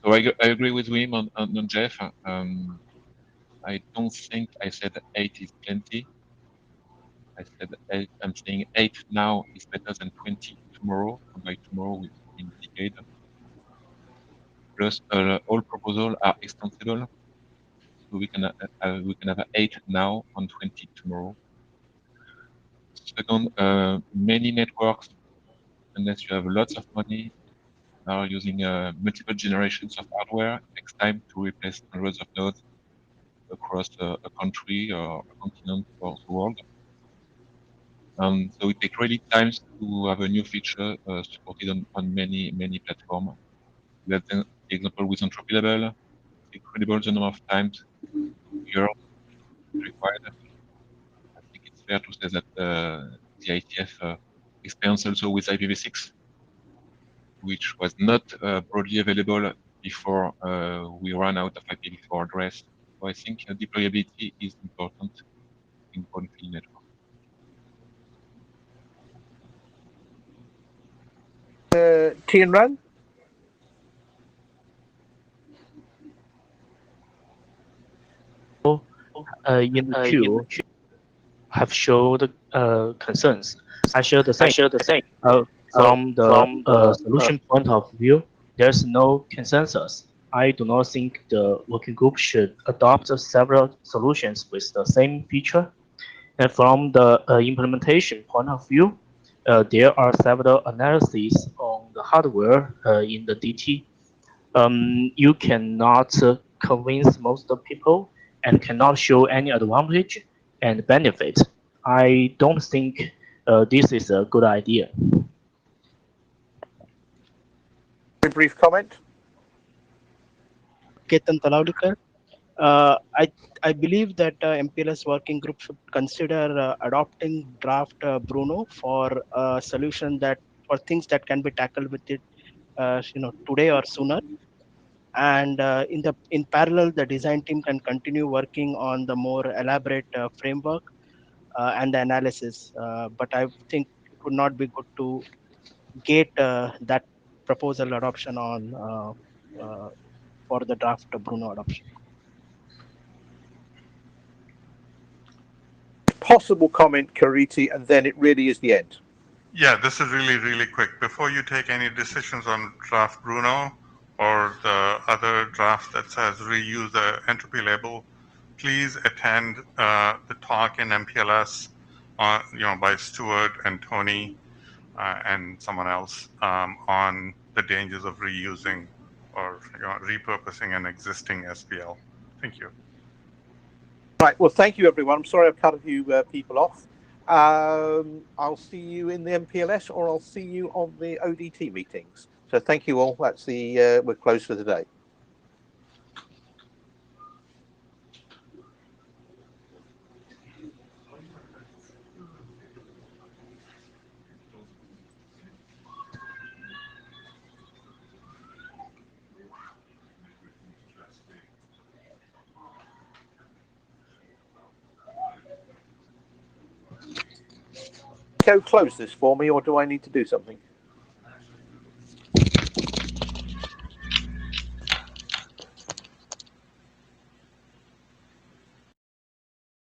I agree with Wim on Jeff. I don't think I said 8 is plenty. I said 8, I'm saying 8 now is better than 20 tomorrow, and by tomorrow we in decade. Plus all proposals are extensible, so we can have 8 now and 20 tomorrow. Second, many networks, unless you have lots of money, are using multiple generations of hardware. It takes time to replace hundreds of nodes across a country or a continent or the world. So it takes really time to have a new feature supported on many platforms. That's the example with entropy level. It's incredible the number of times years required. I think it's fair to say that the IETF experience also with IPv6, which was not broadly available before we ran out of IPv4 address. So I think deployability is important in broadfield network. Tien Ran? In the queue have showed concerns. I share the same. From the solution point of view, there's no consensus. I do not think the working group should adopt several solutions with the same feature. And from the implementation point of view, there are several analyses on the hardware in the DT. You cannot convince most of people and cannot show any advantage and benefit. I don't think this is a good idea. Very brief comment. Ketan Talaulikar. I believe that MPLS working group should consider adopting draft Bruno for a solution that for things that can be tackled with it, today or sooner. And in parallel, the design team can continue working on the more elaborate framework and the analysis. But I think it would not be good to gate that proposal adoption on for the draft Bruno adoption. Possible comment, Kariti, and then it really is the end. Yeah, this is really quick. Before you take any decisions on draft Bruno or the other draft that says reuse the entropy label, please attend the talk in MPLS, by Stuart and Tony and someone else on the dangers of reusing or repurposing an existing SPL. Thank you. Right. Well, thank you, everyone. I'm sorry I've cut a few people off. I'll see you in the MPLS, or I'll see you on the ODT meetings. So thank you all. That's we're closed for today. Go close this for me, or do I need to do something?